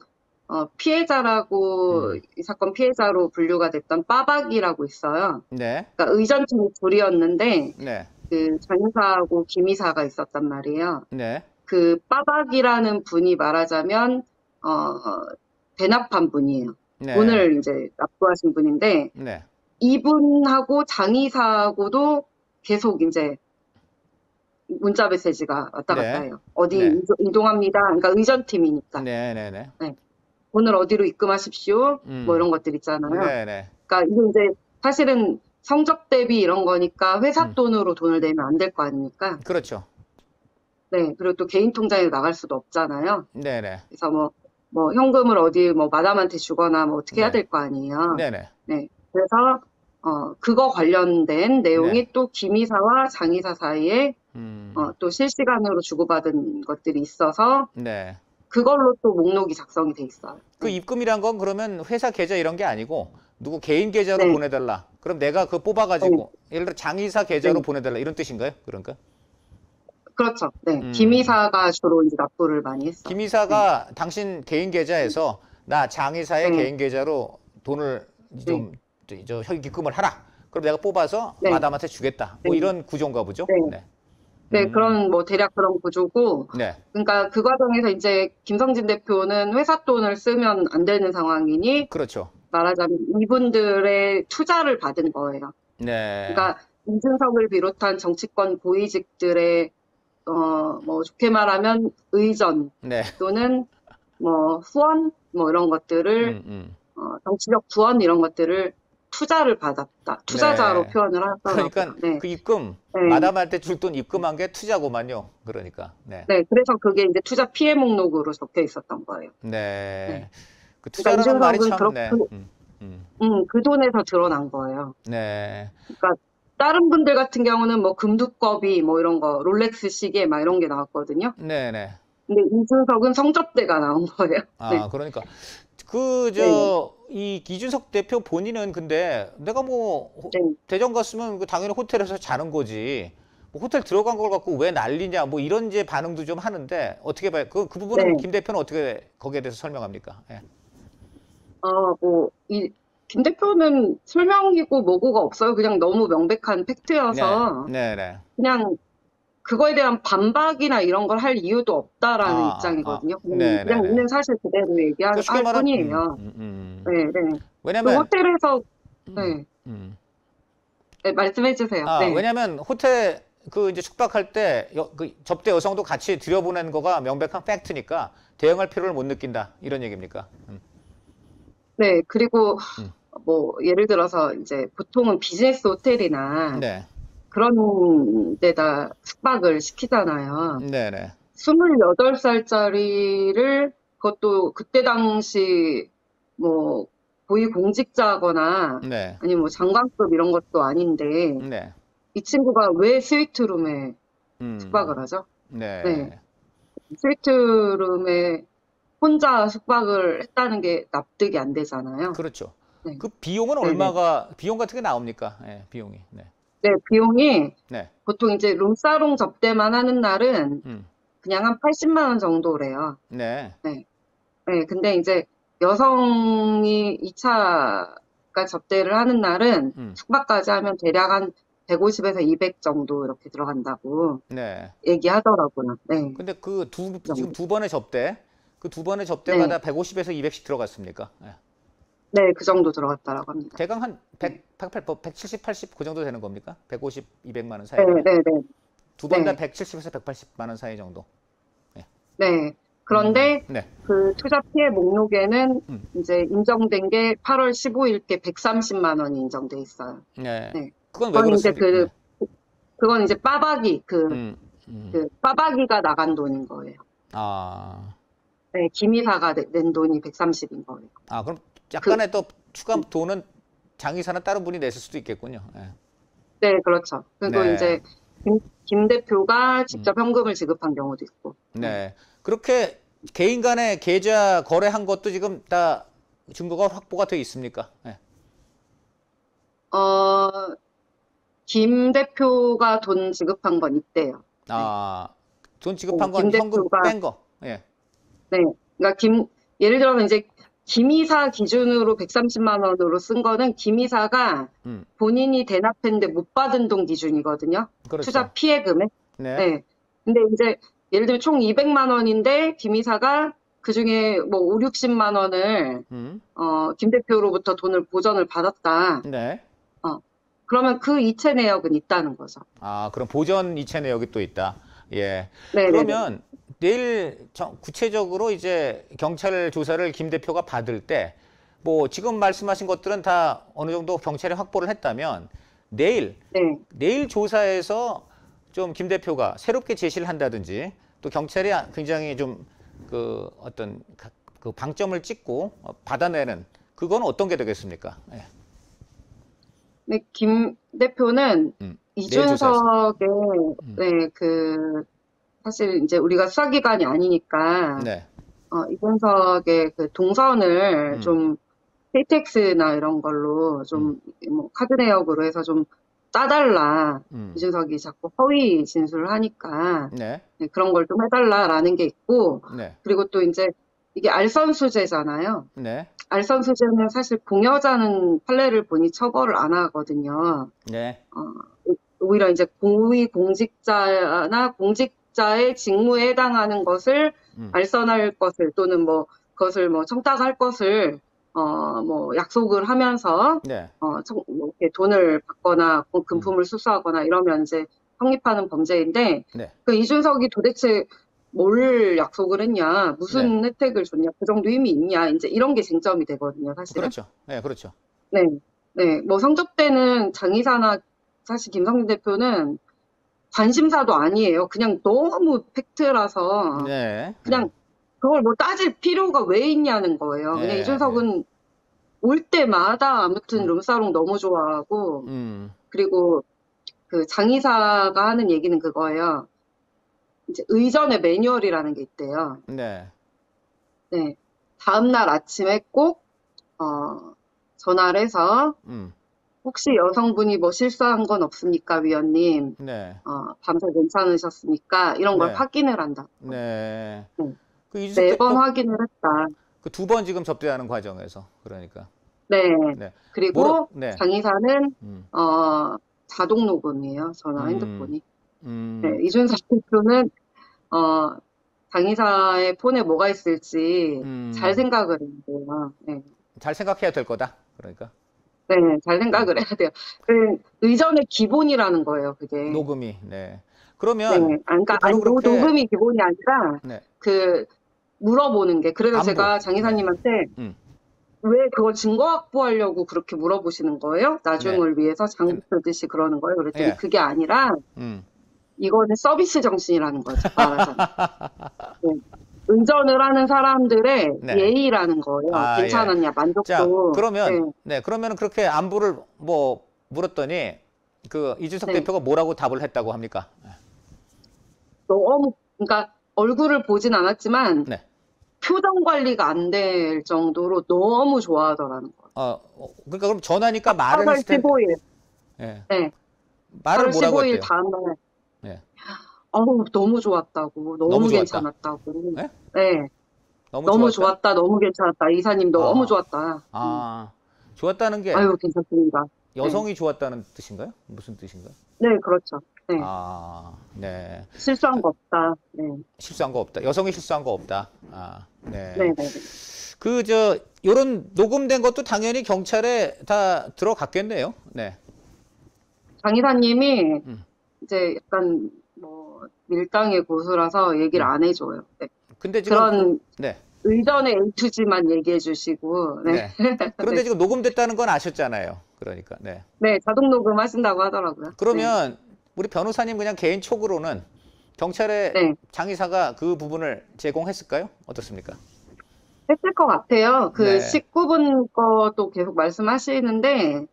Speaker 2: 피해자라고 이 사건 피해자로 분류가 됐던 빠박이라고 있어요.
Speaker 1: 네.
Speaker 2: 그러니까 의전팀이 둘이었는데
Speaker 1: 네.
Speaker 2: 그 장의사하고 김의사가 있었단 말이에요.
Speaker 1: 네.
Speaker 2: 그 빠박이라는 분이 말하자면 대납한 분이에요.
Speaker 1: 네.
Speaker 2: 돈을 이제 납부하신 분인데
Speaker 1: 네.
Speaker 2: 이분하고 장의사하고도 계속 이제 문자 메시지가 왔다 갔다 해요. 어디 이동합니다. 그러니까 의전팀이니까.
Speaker 1: 네네네.
Speaker 2: 오늘 어디로 입금하십시오. 뭐 이런 것들 있잖아요.
Speaker 1: 네네.
Speaker 2: 그러니까 이게 이제 사실은 성적 대비 이런 거니까 회사 돈으로 돈을 내면 안 될 거 아닙니까?
Speaker 1: 그렇죠.
Speaker 2: 네. 그리고 또 개인 통장에 나갈 수도 없잖아요.
Speaker 1: 네네.
Speaker 2: 그래서 뭐 현금을 어디 뭐 마담한테 주거나 뭐 어떻게 해야 될 거 아니에요.
Speaker 1: 네네.
Speaker 2: 네. 그래서 그거 관련된 내용이
Speaker 1: 네.
Speaker 2: 또 김이사와 장이사 사이에 또 실시간으로 주고받은 것들이 있어서
Speaker 1: 네.
Speaker 2: 그걸로 또 목록이 작성이 돼 있어요.
Speaker 1: 그
Speaker 2: 네.
Speaker 1: 입금이란 건 그러면 회사 계좌 이런 게 아니고 누구 개인 계좌로
Speaker 2: 네.
Speaker 1: 보내달라. 그럼 내가 그거 뽑아가지고 예를 들어 장이사
Speaker 2: 네.
Speaker 1: 계좌로
Speaker 2: 네.
Speaker 1: 보내달라 이런 뜻인가요? 그러니까?
Speaker 2: 그렇죠. 네.
Speaker 1: 음.
Speaker 2: 김이사가 주로 이제 납부를 많이 했어요. 네.
Speaker 1: 김이사가 당신 개인 계좌에서 나 장이사의
Speaker 2: 네.
Speaker 1: 개인 계좌로 돈을
Speaker 2: 네.
Speaker 1: 좀 입금을 하라. 그럼 내가 뽑아서
Speaker 2: 네.
Speaker 1: 마담한테 주겠다. 뭐
Speaker 2: 네.
Speaker 1: 이런 구조인가 보죠?
Speaker 2: 네.
Speaker 1: 네.
Speaker 2: 네, 그런 뭐 대략 그런 구조고,
Speaker 1: 네.
Speaker 2: 그러니까 그 과정에서 이제 김성진 대표는 회사 돈을 쓰면 안 되는 상황이니
Speaker 1: 그렇죠.
Speaker 2: 말하자면 이분들의 투자를 받은 거예요.
Speaker 1: 네.
Speaker 2: 그러니까 이준석을 비롯한 정치권 고위직들의 뭐 좋게 말하면 의전
Speaker 1: 네.
Speaker 2: 또는 뭐 후원 뭐 이런 것들을 정치적 후원 이런 것들을 투자를 받았다. 투자자로
Speaker 1: 네.
Speaker 2: 표현을 하더라고요.
Speaker 1: 그러니까
Speaker 2: 네.
Speaker 1: 그 입금
Speaker 2: 네.
Speaker 1: 마담할 때 줄 돈 입금한 게 투자고만요. 그러니까. 네.
Speaker 2: 네, 그래서 그게 이제 투자 피해 목록으로 적혀 있었던 거예요.
Speaker 1: 네.
Speaker 2: 네.
Speaker 1: 그
Speaker 2: 그러니까
Speaker 1: 투자라는 말이
Speaker 2: 이준석은
Speaker 1: 참 네.
Speaker 2: 그 돈에서 드러난 거예요.
Speaker 1: 네.
Speaker 2: 그러니까 다른 분들 같은 경우는 뭐 금두꺼비 뭐 이런 거, 롤렉스 시계 막 이런 게 나왔거든요.
Speaker 1: 네, 네.
Speaker 2: 근데 이준석은 성접대가 나온 거예요. 네.
Speaker 1: 아, 그러니까
Speaker 2: 네.
Speaker 1: 이 이준석 대표 본인은 근데 내가 뭐
Speaker 2: 네.
Speaker 1: 대전 갔으면 당연히 호텔에서 자는 거지. 뭐 호텔 들어간 걸 갖고 왜 난리냐 뭐 이런 이제 반응도 좀 하는데 어떻게 봐요? 그 부분은
Speaker 2: 네.
Speaker 1: 김 대표는 어떻게 거기에 대해서 설명합니까? 예.
Speaker 2: 뭐, 김 대표는 설명이고 뭐고가 없어요. 그냥 너무 명백한 팩트여서
Speaker 1: 네, 네.
Speaker 2: 그냥 그거에 대한 반박이나 이런 걸 할 이유도 없다라는 입장이거든요.
Speaker 1: 네,
Speaker 2: 그냥
Speaker 1: 네, 네.
Speaker 2: 있는 사실 그대로 얘기할
Speaker 1: 쉽게 말하면
Speaker 2: 뿐이에요. 네, 네. 그
Speaker 1: 왜냐면
Speaker 2: 호텔에서 네, 네, 말씀해 주세요. 네,
Speaker 1: 왜냐면 호텔 그 이제 숙박할 때 그 접대 여성도 같이 들여보낸 거가 명백한 팩트니까 대응할 필요를 못 느낀다 이런 얘기입니까?
Speaker 2: 네. 그리고 뭐 예를 들어서 이제 보통은 비즈니스 호텔이나
Speaker 1: 네,
Speaker 2: 그런 데다 숙박을 시키잖아요.
Speaker 1: 네, 네.
Speaker 2: 28살짜리를 그것도 그때 당시 뭐 고위공직자거나
Speaker 1: 네.
Speaker 2: 아니면 뭐 장관급 이런 것도 아닌데
Speaker 1: 네.
Speaker 2: 이 친구가 왜 스위트룸에 숙박을 하죠?
Speaker 1: 네.
Speaker 2: 네. 스위트룸에 혼자 숙박을 했다는 게 납득이 안 되잖아요.
Speaker 1: 그렇죠.
Speaker 2: 네.
Speaker 1: 그 비용은
Speaker 2: 네네.
Speaker 1: 얼마가 비용 같은 게 나옵니까? 네, 비용이. 네.
Speaker 2: 네, 비용이
Speaker 1: 네.
Speaker 2: 보통 이제 룸사롱 접대만 하는 날은 그냥 한 80만 원 정도래요.
Speaker 1: 네.
Speaker 2: 네. 네, 근데 이제 여성이 2차가 접대를 하는 날은 숙박까지 하면 대략 한 150에서 200 정도 이렇게 들어간다고
Speaker 1: 네.
Speaker 2: 얘기하더라고요. 네.
Speaker 1: 근데 지금 두 번의 접대, 그 두 번의 접대마다 150에서 200씩 들어갔습니까? 네.
Speaker 2: 네, 그 정도 들어갔다라고 합니다.
Speaker 1: 대강 한 170, 80 그 정도 되는 겁니까? 150, 200만 원
Speaker 2: 네,
Speaker 1: 사이면?
Speaker 2: 네, 네.
Speaker 1: 두 번 다
Speaker 2: 네.
Speaker 1: 170에서 180만 원 사이 정도.
Speaker 2: 네. 그런데
Speaker 1: 네.
Speaker 2: 그 투자 피해 목록에는 이제 인정된 게 8월 15일께 130만 원이 인정돼 있어요.
Speaker 1: 네.
Speaker 2: 네.
Speaker 1: 그건 왜
Speaker 2: 그건 이제
Speaker 1: 그렇습니까?
Speaker 2: 그건 이제 빠박이
Speaker 1: 네.
Speaker 2: 그 빠박이가 나간 돈인 거예요.
Speaker 1: 아,
Speaker 2: 네, 김이사가 낸 돈이 130인 거예요.
Speaker 1: 그럼 약간의 또 추가 돈은 장의사나 다른 분이 냈을 수도 있겠군요. 네.
Speaker 2: 네, 그렇죠. 그리고
Speaker 1: 네.
Speaker 2: 이제 김 대표가 직접 현금을 지급한 경우도 있고.
Speaker 1: 네. 그렇게 개인 간의 계좌 거래한 것도 지금 다 증거가 확보가 돼 있습니까? 네.
Speaker 2: 김 대표가 돈 지급한 건 있대요.
Speaker 1: 돈 지급한 건
Speaker 2: 김
Speaker 1: 현금
Speaker 2: 대표가-
Speaker 1: 뺀 거. 예.
Speaker 2: 네. 그러니까 예를 들면 이제 김이사 기준으로 130만 원으로 쓴 거는 김이사가 본인이 대납했는데 못 받은 돈 기준이거든요.
Speaker 1: 그렇죠.
Speaker 2: 투자 피해 금액.
Speaker 1: 네.
Speaker 2: 네. 근데 이제 예를 들면 총 200만 원인데 김이사가 그중에 뭐 5, 60만 원을 김 대표로부터 돈을 보전을 받았다.
Speaker 1: 네.
Speaker 2: 그러면 그 이체 내역은 있다는 거죠.
Speaker 1: 그럼 보전 이체 내역이 또 있다. 예.
Speaker 2: 네,
Speaker 1: 그러면 내일 구체적으로 이제 경찰 조사를 김 대표가 받을 때 뭐 지금 말씀하신 것들은 다 어느 정도 경찰이 확보를 했다면 내일 조사에서 좀 김 대표가 새롭게 제시를 한다든지 또 경찰이 굉장히 좀 그 어떤 그 방점을 찍고 받아내는 그건 어떤 게 되겠습니까? 예.
Speaker 2: 네, 김 대표는
Speaker 1: 내주사에서.
Speaker 2: 이준석의
Speaker 1: 음.
Speaker 2: 네, 사실 이제 우리가 수사기관이 아니니까
Speaker 1: 네.
Speaker 2: 이준석의 그 동선을
Speaker 1: 음.
Speaker 2: 좀 KTX나 이런 걸로
Speaker 1: 음.
Speaker 2: 좀 뭐 카드 내역으로 해서 좀 짜달라.
Speaker 1: 음.
Speaker 2: 이준석이 자꾸 허위 진술을 하니까
Speaker 1: 네.
Speaker 2: 네, 그런 걸 좀 해달라라는 게 있고
Speaker 1: 네.
Speaker 2: 그리고 또 이제 이게 알선수재잖아요.
Speaker 1: 네.
Speaker 2: 알선수재는 사실 공여자는 판례를 보니 처벌을 안 하거든요.
Speaker 1: 네.
Speaker 2: 오히려 이제 고위공직자나 공직자의 직무에 해당하는 것을
Speaker 1: 음.
Speaker 2: 알선할 것을 또는 뭐 그것을 뭐 청탁할 것을 뭐 약속을 하면서
Speaker 1: 네.
Speaker 2: 뭐 이렇게 돈을 받거나
Speaker 1: 음.
Speaker 2: 금품을 수수하거나 이러면 이제 성립하는 범죄인데
Speaker 1: 네.
Speaker 2: 그 이준석이 도대체 뭘 약속을 했냐,
Speaker 1: 네.
Speaker 2: 무슨 혜택을 줬냐, 그 정도 힘이 있냐, 이제 이런 게 쟁점이 되거든요, 사실은.
Speaker 1: 그렇죠. 네, 그렇죠.
Speaker 2: 네, 네, 뭐 성접 때는 장의사나 사실 김성진 대표는 관심사도 아니에요. 그냥 너무 팩트라서
Speaker 1: 네. 네.
Speaker 2: 그냥 그걸 뭐 따질 필요가 왜 있냐는 거예요. 그냥
Speaker 1: 네. 네.
Speaker 2: 이준석은 올 때마다 아무튼
Speaker 1: 음.
Speaker 2: 룸사롱 너무 좋아하고
Speaker 1: 음.
Speaker 2: 그리고 그 장의사가 하는 얘기는 그거예요. 이제 의전의 매뉴얼이라는 게 있대요.
Speaker 1: 네.
Speaker 2: 네, 다음날 아침에 꼭 전화를 해서
Speaker 1: 음.
Speaker 2: 혹시 여성분이 뭐 실수한 건 없습니까, 위원님?
Speaker 1: 네.
Speaker 2: 밤새 괜찮으셨습니까? 이런 걸
Speaker 1: 네.
Speaker 2: 확인을 한다.
Speaker 1: 네.
Speaker 2: 네,
Speaker 1: 그 이준석
Speaker 2: 매번
Speaker 1: 대표
Speaker 2: 확인을 했다.
Speaker 1: 그 두 번 지금 접대하는 과정에서 그러니까.
Speaker 2: 네.
Speaker 1: 네. 뭐라
Speaker 2: 그리고
Speaker 1: 네.
Speaker 2: 장의사는
Speaker 1: 음.
Speaker 2: 자동 녹음이에요. 전화
Speaker 1: 음.
Speaker 2: 핸드폰이. 네,
Speaker 1: 음.
Speaker 2: 이준석 대표는 장의사의 폰에 뭐가 있을지 잘
Speaker 1: 음.
Speaker 2: 생각을 해야 돼요. 네.
Speaker 1: 잘 생각해야 될 거다. 그러니까.
Speaker 2: 네, 잘
Speaker 1: 음.
Speaker 2: 생각을 해야 돼요. 의전의 기본이라는 거예요, 그게.
Speaker 1: 녹음이. 네.
Speaker 2: 네,
Speaker 1: 그러면 그
Speaker 2: 그러니까
Speaker 1: 바로 그렇게
Speaker 2: 녹음이 기본이 아니라
Speaker 1: 네.
Speaker 2: 그 물어보는 게. 그래서
Speaker 1: 안보.
Speaker 2: 제가
Speaker 1: 네.
Speaker 2: 장의사님한테
Speaker 1: 음.
Speaker 2: 왜 그걸 증거 확보하려고 그렇게 물어보시는 거예요?
Speaker 1: 네.
Speaker 2: 나중을 위해서 장부 쓰듯이 그러는 거예요? 그랬더니
Speaker 1: 예.
Speaker 2: 그게 아니라
Speaker 1: 음.
Speaker 2: 이거는 서비스 정신이라는 거죠, 말하자면. 네. 운전을 하는 사람들의
Speaker 1: 네.
Speaker 2: 예의라는 거예요.
Speaker 1: 아, 예.
Speaker 2: 괜찮았냐,
Speaker 1: 자,
Speaker 2: 만족도. 네,
Speaker 1: 그러면은 그렇게 안부를 뭐 물었더니 그 이준석
Speaker 2: 네.
Speaker 1: 대표가 뭐라고 답을 했다고 합니까?
Speaker 2: 너무, 그러니까 얼굴을 보진 않았지만
Speaker 1: 네.
Speaker 2: 표정 관리가 안 될 정도로 너무 좋아하더라는 거예요.
Speaker 1: 그러니까 그럼 전화니까 말은
Speaker 2: 8월
Speaker 1: 했을 텐데,
Speaker 2: 15일.
Speaker 1: 예.
Speaker 2: 네.
Speaker 1: 말을
Speaker 2: 8월
Speaker 1: 뭐라고
Speaker 2: 15일
Speaker 1: 했대요?
Speaker 2: 다음날,
Speaker 1: 예.
Speaker 2: 너무 좋았다고,
Speaker 1: 너무
Speaker 2: 너무
Speaker 1: 좋았다.
Speaker 2: 괜찮았다고.
Speaker 1: 예?
Speaker 2: 네.
Speaker 1: 너무
Speaker 2: 너무
Speaker 1: 좋았다?
Speaker 2: 좋았다, 너무 괜찮았다. 이사님 너무
Speaker 1: 아,
Speaker 2: 좋았다.
Speaker 1: 좋았다는 게
Speaker 2: 아유, 괜찮습니다. 네.
Speaker 1: 여성이 좋았다는 뜻인가요? 무슨 뜻인가요?
Speaker 2: 네, 그렇죠. 네.
Speaker 1: 네.
Speaker 2: 실수한 거 없다. 네.
Speaker 1: 실수한 거 없다. 여성이 실수한 거 없다.
Speaker 2: 네,
Speaker 1: 네.
Speaker 2: 네.
Speaker 1: 요런 녹음된 것도 당연히 경찰에 다 들어갔겠네요. 네.
Speaker 2: 장 이사님이
Speaker 1: 음.
Speaker 2: 이제 약간 뭐 밀당의 고수라서 얘기를
Speaker 1: 음.
Speaker 2: 안 해줘요. 네.
Speaker 1: 근데 지금
Speaker 2: 그런
Speaker 1: 네.
Speaker 2: 의전의 A2G만 얘기해 주시고, 네.
Speaker 1: 네. 그런데 지금 녹음됐다는 건 아셨잖아요. 그러니까. 네.
Speaker 2: 네, 자동 녹음 하신다고 하더라고요.
Speaker 1: 그러면 우리 변호사님 그냥 개인 촉으로는 경찰에
Speaker 2: 네.
Speaker 1: 장의사가 그 부분을 제공했을까요? 어떻습니까?
Speaker 2: 했을 것 같아요. 그
Speaker 1: 네.
Speaker 2: 19분 것도 계속 말씀하시는데,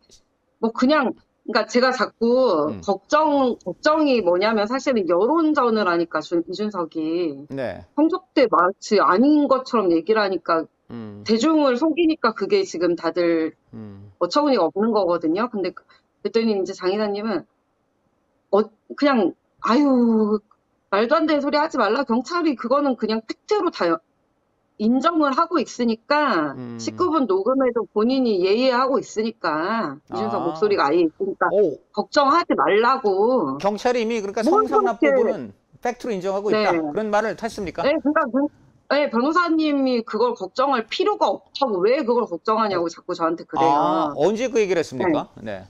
Speaker 2: 뭐 그냥, 그러니까 제가 자꾸 걱정이 뭐냐면 사실은 여론전을 하니까 이준석이
Speaker 1: 네.
Speaker 2: 성적 때 마치 아닌 것처럼 얘기를 하니까
Speaker 1: 음.
Speaker 2: 대중을 속이니까 그게 지금 다들 어처구니가 없는 거거든요. 근데 그랬더니 이제 장 이사님은 그냥 아유 말도 안 되는 소리 하지 말라. 경찰이 그거는 그냥 팩트로 다 인정을 하고 있으니까 19분 녹음에도 본인이 예의하고 있으니까 이준석 목소리가 아예 있으니까
Speaker 1: 오,
Speaker 2: 걱정하지 말라고.
Speaker 1: 경찰이 이미 그러니까
Speaker 2: 뭘
Speaker 1: 성상납
Speaker 2: 그렇게
Speaker 1: 부분은 팩트로 인정하고
Speaker 2: 네.
Speaker 1: 있다. 그런 말을 했습니까?
Speaker 2: 네, 그러니까 네, 변호사님이 그걸 걱정할 필요가 없다고 왜 그걸 걱정하냐고 자꾸 저한테 그래요.
Speaker 1: 언제 그 얘기를 했습니까? 네.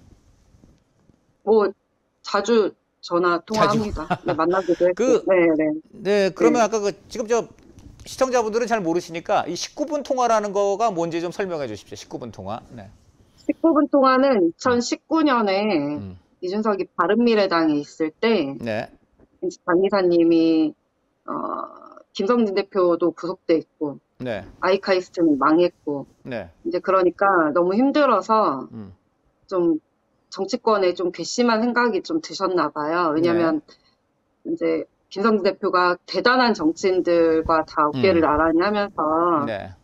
Speaker 2: 뭐 자주 전화 통화합니다. 네, 만나기도 했고.
Speaker 1: 네, 그러면 아까 지금 시청자분들은 잘 모르시니까 이 19분 통화라는 거가 뭔지 좀 설명해 주십시오. 19분 통화. 네.
Speaker 2: 19분 통화는 2019년에 이준석이 바른미래당에 있을 때
Speaker 1: 네.
Speaker 2: 장 이사님이 김성진 대표도 구속돼 있고
Speaker 1: 네.
Speaker 2: 아이카이스트는 망했고
Speaker 1: 네.
Speaker 2: 이제 그러니까 너무 힘들어서 좀 정치권에 좀 괘씸한 생각이 좀 드셨나 봐요. 왜냐면 이제 김성진 대표가 대단한 정치인들과 다 어깨를
Speaker 1: 음.
Speaker 2: 나란히 하면서
Speaker 1: 네.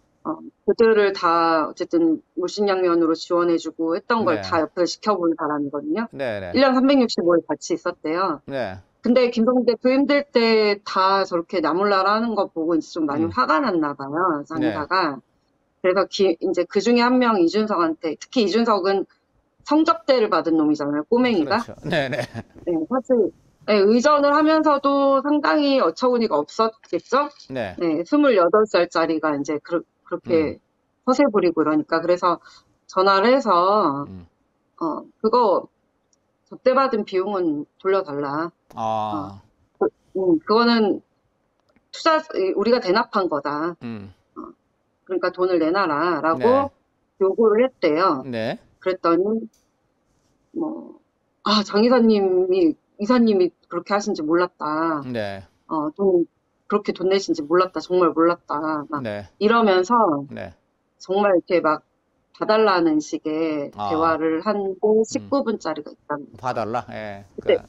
Speaker 2: 그들을 다 어쨌든 물신양면으로 지원해주고 했던 걸 다
Speaker 1: 네.
Speaker 2: 옆에서 지켜본 사람이거든요.
Speaker 1: 네. 네.
Speaker 2: 1년 365일 같이 있었대요.
Speaker 1: 네.
Speaker 2: 근데 김성진 대표 힘들 때 다 저렇게 나몰라라 하는 거 보고 이제 좀 많이
Speaker 1: 음.
Speaker 2: 화가 났나 봐요,
Speaker 1: 네.
Speaker 2: 장의사가. 그래서 이제 그 중에 한 명 이준석한테, 특히 이준석은 성접대를 받은 놈이잖아요, 꼬맹이가.
Speaker 1: 그렇죠. 네. 네.
Speaker 2: 네, 사실 네, 의전을 하면서도 상당히 어처구니가 없었겠죠?
Speaker 1: 네.
Speaker 2: 네, 28살짜리가 이제 그렇게 허세 부리고 그러니까. 그래서 전화를 해서, 그거 접대받은 비용은 돌려달라.
Speaker 1: 아.
Speaker 2: 그거는 우리가 대납한 거다. 그러니까 돈을 내놔라. 라고
Speaker 1: 네.
Speaker 2: 요구를 했대요.
Speaker 1: 네.
Speaker 2: 그랬더니, 이사님이 그렇게 하신지 몰랐다.
Speaker 1: 네.
Speaker 2: 그렇게 돈 내신지 몰랐다. 정말 몰랐다. 막
Speaker 1: 네.
Speaker 2: 이러면서
Speaker 1: 네.
Speaker 2: 정말 이렇게 막 봐달라는 식의 대화를 한 게 19분짜리가 있다는 거예요.
Speaker 1: 봐달라. 예.
Speaker 2: 그때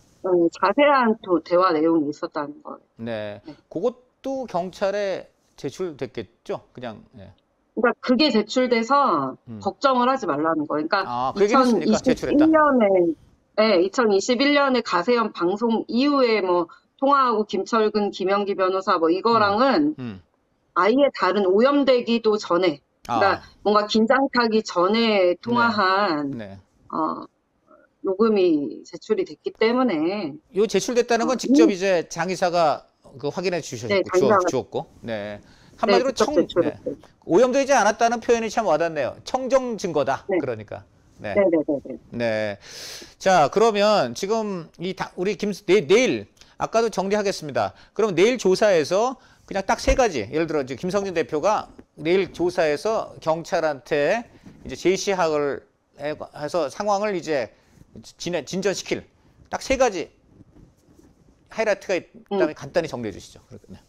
Speaker 2: 자세한 대화 내용이 있었다는 거예요.
Speaker 1: 네.
Speaker 2: 네.
Speaker 1: 그것도 경찰에 제출됐겠죠? 그냥. 예.
Speaker 2: 그러니까 그게 제출돼서 걱정을 하지 말라는 거예요. 그러니까
Speaker 1: 그 얘기를 했습니까? 제출했다.
Speaker 2: 2021년에 가세연 방송 이후에 뭐 통화하고 김철근, 김영기 변호사 뭐 이거랑은 아예 다른 오염되기도 전에, 그러니까 뭔가 긴장 타기 전에 통화한
Speaker 1: 네.
Speaker 2: 녹음이 제출이 됐기 때문에.
Speaker 1: 요 제출됐다는 건 직접 이제 장의사가 그 확인해 주었고. 네. 한마디로
Speaker 2: 네.
Speaker 1: 오염되지 않았다는 표현이 참 와닿네요. 청정 증거다.
Speaker 2: 네.
Speaker 1: 그러니까. 네.
Speaker 2: 네네네.
Speaker 1: 네. 자, 그러면 지금 우리 내일 아까도 정리하겠습니다. 그럼 내일 조사에서 그냥 딱 세 가지. 예를 들어 이제 김성진 대표가 내일 조사에서 경찰한테 이제 제시학을 해서 상황을 이제 진전시킬 딱 세 가지 하이라이트가 있다면 간단히 정리해 주시죠. 네.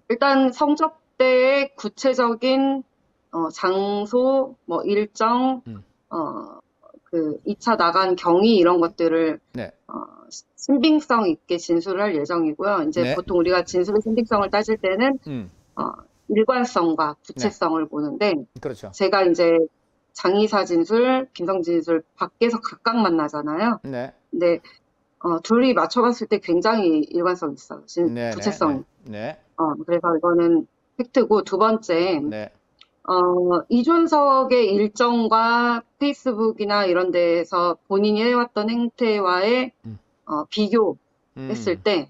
Speaker 2: 일단 성접대의 구체적인 장소, 뭐 일정, 그 2차 나간 경위 이런 것들을
Speaker 1: 네.
Speaker 2: 신빙성 있게 진술을 할 예정이고요. 이제
Speaker 1: 네.
Speaker 2: 보통 우리가 진술의 신빙성을 따질 때는 일관성과 구체성을 보는데,
Speaker 1: 그렇죠.
Speaker 2: 제가 이제 장의사 진술, 김성진 진술 밖에서 각각 만나잖아요.
Speaker 1: 네.
Speaker 2: 근데 둘이 맞춰봤을 때 굉장히 일관성 있어요. 구체성이.
Speaker 1: 네.
Speaker 2: 그래서 이거는 팩트고, 두 번째,
Speaker 1: 네.
Speaker 2: 이준석의 일정과 페이스북이나 이런 데에서 본인이 해왔던 행태와의 비교했을 때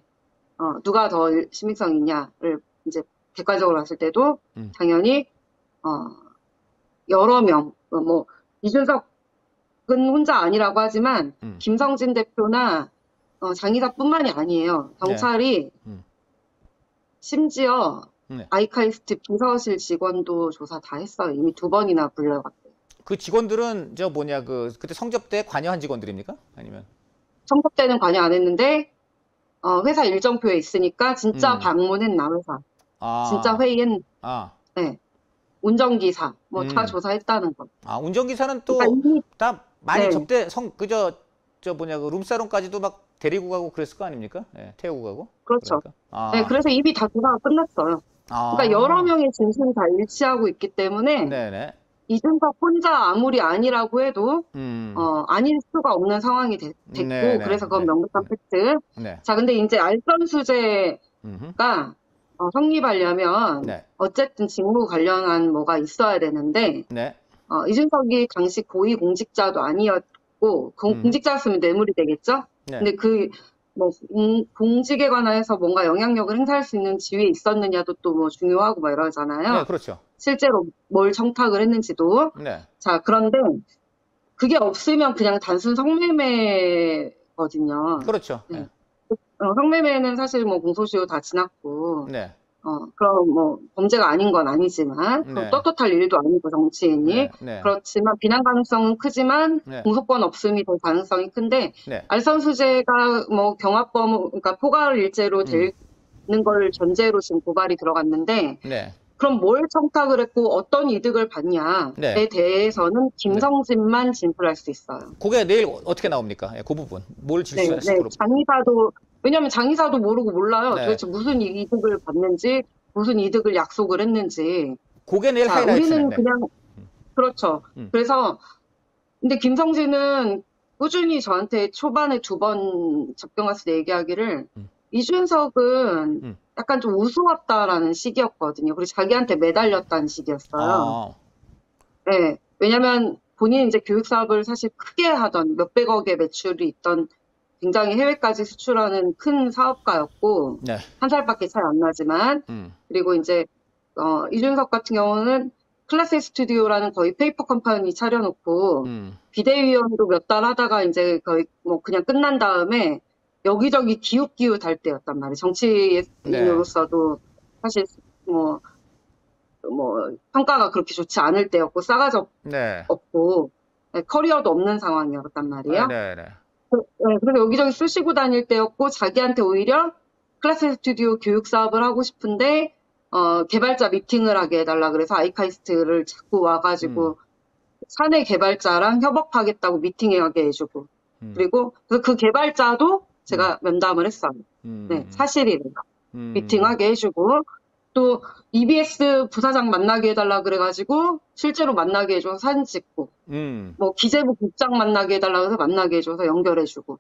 Speaker 2: 누가 더 신빙성 있냐를 이제 객관적으로 봤을 때도 당연히 여러 명, 뭐 이준석은 혼자 아니라고 하지만 김성진 대표나 장의사뿐만이 아니에요. 경찰이 심지어 아이카이스트 비서실 직원도 조사 다 했어요. 이미 2번이나 불려갔대요.
Speaker 1: 그 직원들은 그때 성접대에 관여한 직원들입니까? 아니면?
Speaker 2: 성접대는 관여 안 했는데 회사 일정표에 있으니까 진짜 방문했나 회사. 진짜 회의했나. 네. 운전기사 뭐 다 조사했다는 거.
Speaker 1: 운전기사는 또 다 많이 접대 그 룸사롱까지도 막 데리고 가고 그랬을 거 아닙니까? 네, 태우고 가고.
Speaker 2: 그렇죠. 그러니까. 네, 그래서 이미 다 조사가 끝났어요. 그러니까 여러 명의 진술이 다 일치하고 있기 때문에
Speaker 1: 네네.
Speaker 2: 이준석 혼자 아무리 아니라고 해도 아닐 수가 없는 상황이 됐고
Speaker 1: 네네.
Speaker 2: 그래서 그건 명백한 팩트.
Speaker 1: 네.
Speaker 2: 자, 근데 이제 알선 수재가 성립하려면 어쨌든 직무 관련한 뭐가 있어야 되는데 이준석이 당시 고위 공직자도 아니었고 공직자였으면 뇌물이 되겠죠. 근데 뭐 공직에 관해서 뭔가 영향력을 행사할 수 있는 지위에 있었느냐도 또 뭐 중요하고 막 이러잖아요.
Speaker 1: 네, 그렇죠.
Speaker 2: 실제로 뭘 청탁을 했는지도. 자, 그런데 그게 없으면 그냥 단순 성매매거든요.
Speaker 1: 그렇죠.
Speaker 2: 성매매는 사실 뭐 공소시효 다 지났고, 그럼 뭐 범죄가 아닌 건 아니지만, 떳떳할 일도 아니고 정치인이. 그렇지만 비난 가능성은 크지만 공소권 없음이 더 가능성이 큰데, 알선 수재가 뭐 경합범, 그러니까 포괄 일죄로 되는 걸 전제로 지금 고발이 들어갔는데, 그럼 뭘 청탁을 했고 어떤 이득을 받냐에
Speaker 1: 네.
Speaker 2: 대해서는 김성진만 진술할 수 있어요.
Speaker 1: 그게 내일 어떻게 나옵니까? 예, 그 부분. 뭘
Speaker 2: 네,
Speaker 1: 질수했을 거로.
Speaker 2: 왜냐면 장의사도 모르고 몰라요.
Speaker 1: 네.
Speaker 2: 도대체 무슨 이득을 받는지, 무슨 이득을 약속을 했는지.
Speaker 1: 그게 내일
Speaker 2: 자,
Speaker 1: 하이라이트네.
Speaker 2: 우리는
Speaker 1: 네.
Speaker 2: 그냥, 그렇죠.
Speaker 1: 음.
Speaker 2: 그래서, 근데 김성진은 꾸준히 저한테 초반에 2번 접경 왔을 때 얘기하기를, 이준석은
Speaker 1: 음.
Speaker 2: 약간 좀 우스웠다라는 시기였거든요. 그리고 자기한테 매달렸다는 시기였어요.
Speaker 1: 아,
Speaker 2: 네. 왜냐면 본인이 이제 교육 사업을 사실 크게 하던 몇백억의 매출이 있던 굉장히 해외까지 수출하는 큰 사업가였고,
Speaker 1: 네.
Speaker 2: 한 살밖에 차이 안 나지만, 그리고 이제, 이준석 같은 경우는 클래스 스튜디오라는 거의 페이퍼 컴퍼니 차려놓고, 비대위원도 몇 달 하다가 이제 거의 뭐 그냥 끝난 다음에 여기저기 기웃기웃할 때였단 말이에요. 정치인으로서도 사실 뭐 평가가 그렇게 좋지 않을 때였고, 싸가지
Speaker 1: 네.
Speaker 2: 없고, 네, 커리어도 없는 상황이었단 말이에요.
Speaker 1: 네, 네.
Speaker 2: 네, 그래서 여기저기 쑤시고 다닐 때였고, 자기한테 오히려 클래스 스튜디오 교육 사업을 하고 싶은데, 개발자 미팅을 하게 해달라 그래서 아이카이스트를 자꾸 와가지고, 사내 개발자랑 협업하겠다고 미팅하게 해주고, 그리고 그 개발자도 제가 면담을 했어요. 네, 사실이래요. 미팅하게 해주고, 또 EBS 부사장 만나게 해달라 그래가지고 실제로 만나게 해줘서 사진 찍고 뭐 기재부 국장 만나게 해달라 해서 만나게 해줘서 연결해주고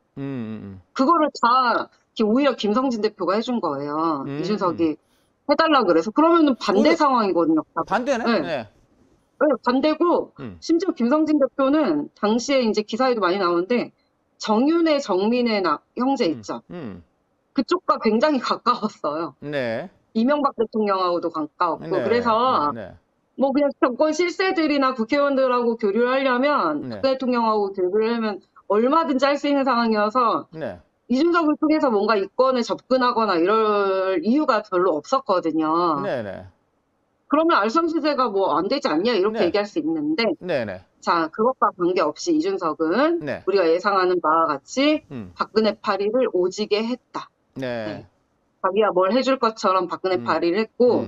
Speaker 2: 그거를 다 오히려 김성진 대표가 해준 거예요. 이준석이 해달라 그래서 그러면은 반대 상황이거든요.
Speaker 1: 반대네?
Speaker 2: 네.
Speaker 1: 네.
Speaker 2: 네, 반대고 심지어 김성진 대표는 당시에 이제 기사에도 많이 나오는데 정윤회 정민회 형제 있죠. 그쪽과 굉장히 가까웠어요.
Speaker 1: 네.
Speaker 2: 이명박 대통령하고도 가까웠고
Speaker 1: 네.
Speaker 2: 그래서
Speaker 1: 네.
Speaker 2: 뭐 그냥 정권 실세들이나 국회의원들하고 교류를 하려면
Speaker 1: 네.
Speaker 2: 박 대통령하고 교류를 하면 얼마든지 할 수 있는 상황이어서
Speaker 1: 네.
Speaker 2: 이준석을 통해서 뭔가 이권에 접근하거나 이럴 이유가 별로 없었거든요.
Speaker 1: 네. 네.
Speaker 2: 그러면 알선수재가 뭐 안 되지 않냐 이렇게
Speaker 1: 네.
Speaker 2: 얘기할 수 있는데
Speaker 1: 네. 네.
Speaker 2: 자 그것과 관계없이 이준석은
Speaker 1: 네.
Speaker 2: 우리가 예상하는 바와 같이 박근혜 파리를 오지게 했다.
Speaker 1: 네.
Speaker 2: 네. 자기가 뭘 해줄 것처럼 박근혜 파리를 했고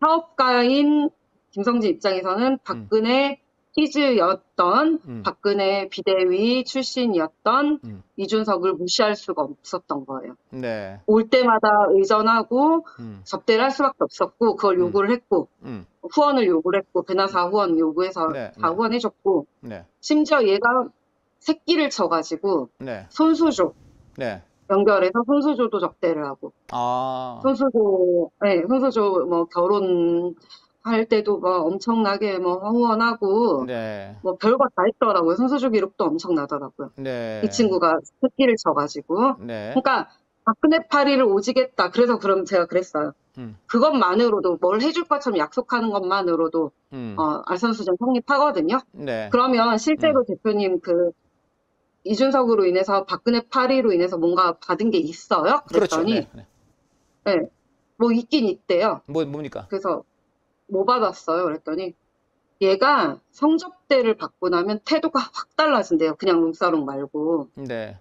Speaker 2: 사업가인 김성진 입장에서는 박근혜 키즈였던 박근혜 비대위 출신이었던 이준석을 무시할 수가 없었던 거예요.
Speaker 1: 네.
Speaker 2: 올 때마다 의전하고 접대를 할 수밖에 없었고 그걸 요구를 했고 후원을 요구를 했고 배나사 후원 요구해서
Speaker 1: 네.
Speaker 2: 다 후원해줬고
Speaker 1: 네.
Speaker 2: 심지어 얘가 새끼를 쳐가지고
Speaker 1: 네.
Speaker 2: 손수조
Speaker 1: 네.
Speaker 2: 연결해서 손수조도 접대를 하고
Speaker 1: 아.
Speaker 2: 손수조 뭐 결혼할 때도 뭐 엄청나게 뭐 후원하고
Speaker 1: 네.
Speaker 2: 뭐 별거 다 했더라고요. 손수조 기록도 엄청나더라고요.
Speaker 1: 네.
Speaker 2: 이 친구가 새끼를 쳐가지고.
Speaker 1: 네.
Speaker 2: 그러니까 박근혜 파리를 오지겠다. 그래서 그럼 제가 그랬어요. 그것만으로도 뭘 해줄 것처럼 약속하는 것만으로도 알선수전 성립하거든요.
Speaker 1: 네.
Speaker 2: 그러면 실제로 대표님 이준석으로 인해서 박근혜 파리로 인해서 뭔가 받은 게 있어요? 그랬더니
Speaker 1: 그렇죠. 네.
Speaker 2: 네, 뭐 있긴 있대요.
Speaker 1: 뭡니까?
Speaker 2: 그래서 뭐 받았어요? 그랬더니 얘가 성접대를 받고 나면 태도가 확 달라진대요. 그냥 룸사롱 말고.
Speaker 1: 네.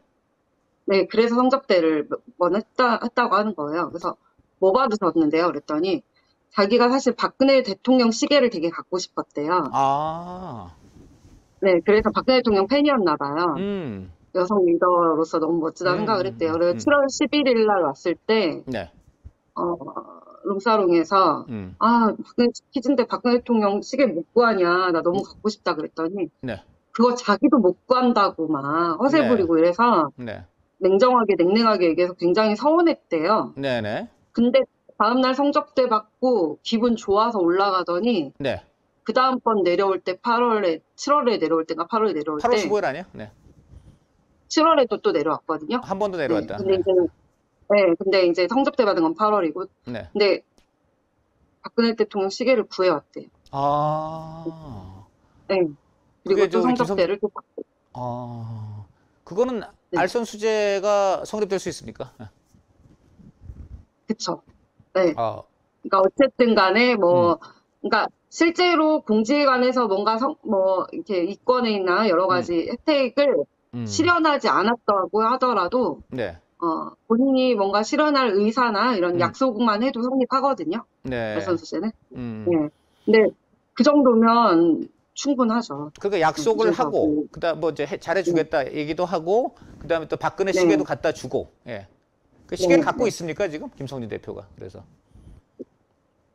Speaker 2: 네, 그래서 성접대를 몇 번 했다고 하는 거예요. 그래서 뭐 받으셨는데요? 그랬더니 자기가 사실 박근혜 대통령 시계를 되게 갖고 싶었대요.
Speaker 1: 아.
Speaker 2: 네, 그래서 박근혜 대통령 팬이었나 봐요. 여성 리더로서 너무 멋지다 생각을 했대요. 그래서 7월 11일 날 왔을 때,
Speaker 1: 네.
Speaker 2: 룸사롱에서, 박근혜 퀴즈인데 박근혜 대통령 시계 못 구하냐, 나 너무 갖고 싶다 그랬더니,
Speaker 1: 네.
Speaker 2: 그거 자기도 못 구한다고 막 허세 부리고 이래서,
Speaker 1: 네.
Speaker 2: 냉정하게 얘기해서 굉장히 서운했대요.
Speaker 1: 네네.
Speaker 2: 근데 다음날 성적대 받고 기분 좋아서 올라가더니,
Speaker 1: 네.
Speaker 2: 그 다음번 내려올 때 7월에 내려올 때가 8월에 내려올
Speaker 1: 8월
Speaker 2: 때,
Speaker 1: 15일 아니야? 네.
Speaker 2: 7월에도 또 내려왔거든요.
Speaker 1: 한 번 더 내려왔다.
Speaker 2: 네, 근데 이제 성접대 받은 건 8월이고.
Speaker 1: 네.
Speaker 2: 근데 박근혜 대통령 시계를 구해왔대요.
Speaker 1: 아.
Speaker 2: 네. 그리고
Speaker 1: 그게
Speaker 2: 또 성접대를 또 받고.
Speaker 1: 아. 그거는
Speaker 2: 네.
Speaker 1: 알선수재가 성립될 수 있습니까?
Speaker 2: 그쵸. 네.
Speaker 1: 아.
Speaker 2: 그러니까 어쨌든 간에 그러니까 실제로 공지에 관해서 뭔가 이렇게 이권에 있나 여러 가지 혜택을 실현하지 않았다고 하더라도
Speaker 1: 네.
Speaker 2: 본인이 뭔가 실현할 의사나 이런
Speaker 1: 음.
Speaker 2: 약속만 해도 성립하거든요.
Speaker 1: 네.
Speaker 2: 말선수제는.
Speaker 1: 음.
Speaker 2: 네. 근데 그 정도면 충분하죠.
Speaker 1: 그러니까 약속을 하고,
Speaker 2: 이준석이.
Speaker 1: 그다음 뭐 이제
Speaker 2: 네.
Speaker 1: 잘해주겠다 얘기도 하고, 그다음에 또 박근혜
Speaker 2: 네.
Speaker 1: 시계도 갖다 주고, 예. 그
Speaker 2: 네.
Speaker 1: 시계를 갖고
Speaker 2: 네.
Speaker 1: 있습니까, 지금? 김성진 대표가. 그래서.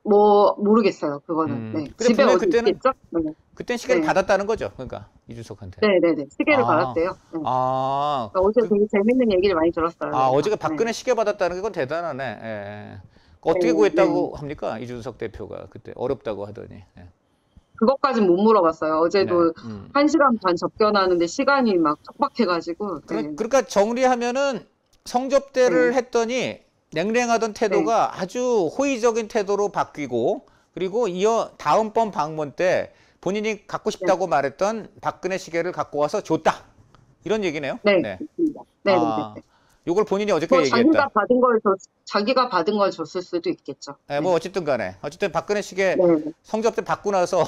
Speaker 2: 뭐 모르겠어요. 그거는. 네.
Speaker 1: 근데
Speaker 2: 집에
Speaker 1: 분명히
Speaker 2: 어디
Speaker 1: 그때는,
Speaker 2: 있겠죠? 네.
Speaker 1: 그땐 시계를
Speaker 2: 네.
Speaker 1: 받았다는 거죠. 그러니까, 이준석한테.
Speaker 2: 네네네. 시계를
Speaker 1: 아,
Speaker 2: 받았대요. 네.
Speaker 1: 아,
Speaker 2: 그러니까 어제 되게 재밌는 얘기를 많이 들었어요. 그래서.
Speaker 1: 어제가
Speaker 2: 네.
Speaker 1: 박근혜 시계 받았다는 건 대단하네. 예. 그
Speaker 2: 네.
Speaker 1: 어떻게
Speaker 2: 네.
Speaker 1: 구했다고 합니까? 이준석 대표가 그때 어렵다고 하더니. 예.
Speaker 2: 그것까진 못 물어봤어요.
Speaker 1: 네.
Speaker 2: 어제도 1시간 반 접견하는데 시간이 막 촉박해가지고. 네.
Speaker 1: 그러니까 정리하면은 성접대를
Speaker 2: 네.
Speaker 1: 했더니 냉랭하던
Speaker 2: 네.
Speaker 1: 태도가 아주 호의적인 태도로 바뀌고, 그리고 이어 다음번 방문 때 본인이 갖고
Speaker 2: 네.
Speaker 1: 싶다고 말했던 박근혜 시계를 갖고 와서 줬다. 이런 얘기네요.
Speaker 2: 네.
Speaker 1: 네.
Speaker 2: 좋습니다. 네. 네.
Speaker 1: 아,
Speaker 2: 네.
Speaker 1: 요걸 본인이 어저께
Speaker 2: 뭐
Speaker 1: 얘기했다.
Speaker 2: 자기가 받은 걸 줬을 수도 있겠죠.
Speaker 1: 예,
Speaker 2: 네.
Speaker 1: 뭐 어쨌든 간에. 어쨌든 박근혜 시계
Speaker 2: 네. 네.
Speaker 1: 성접대 받고 나서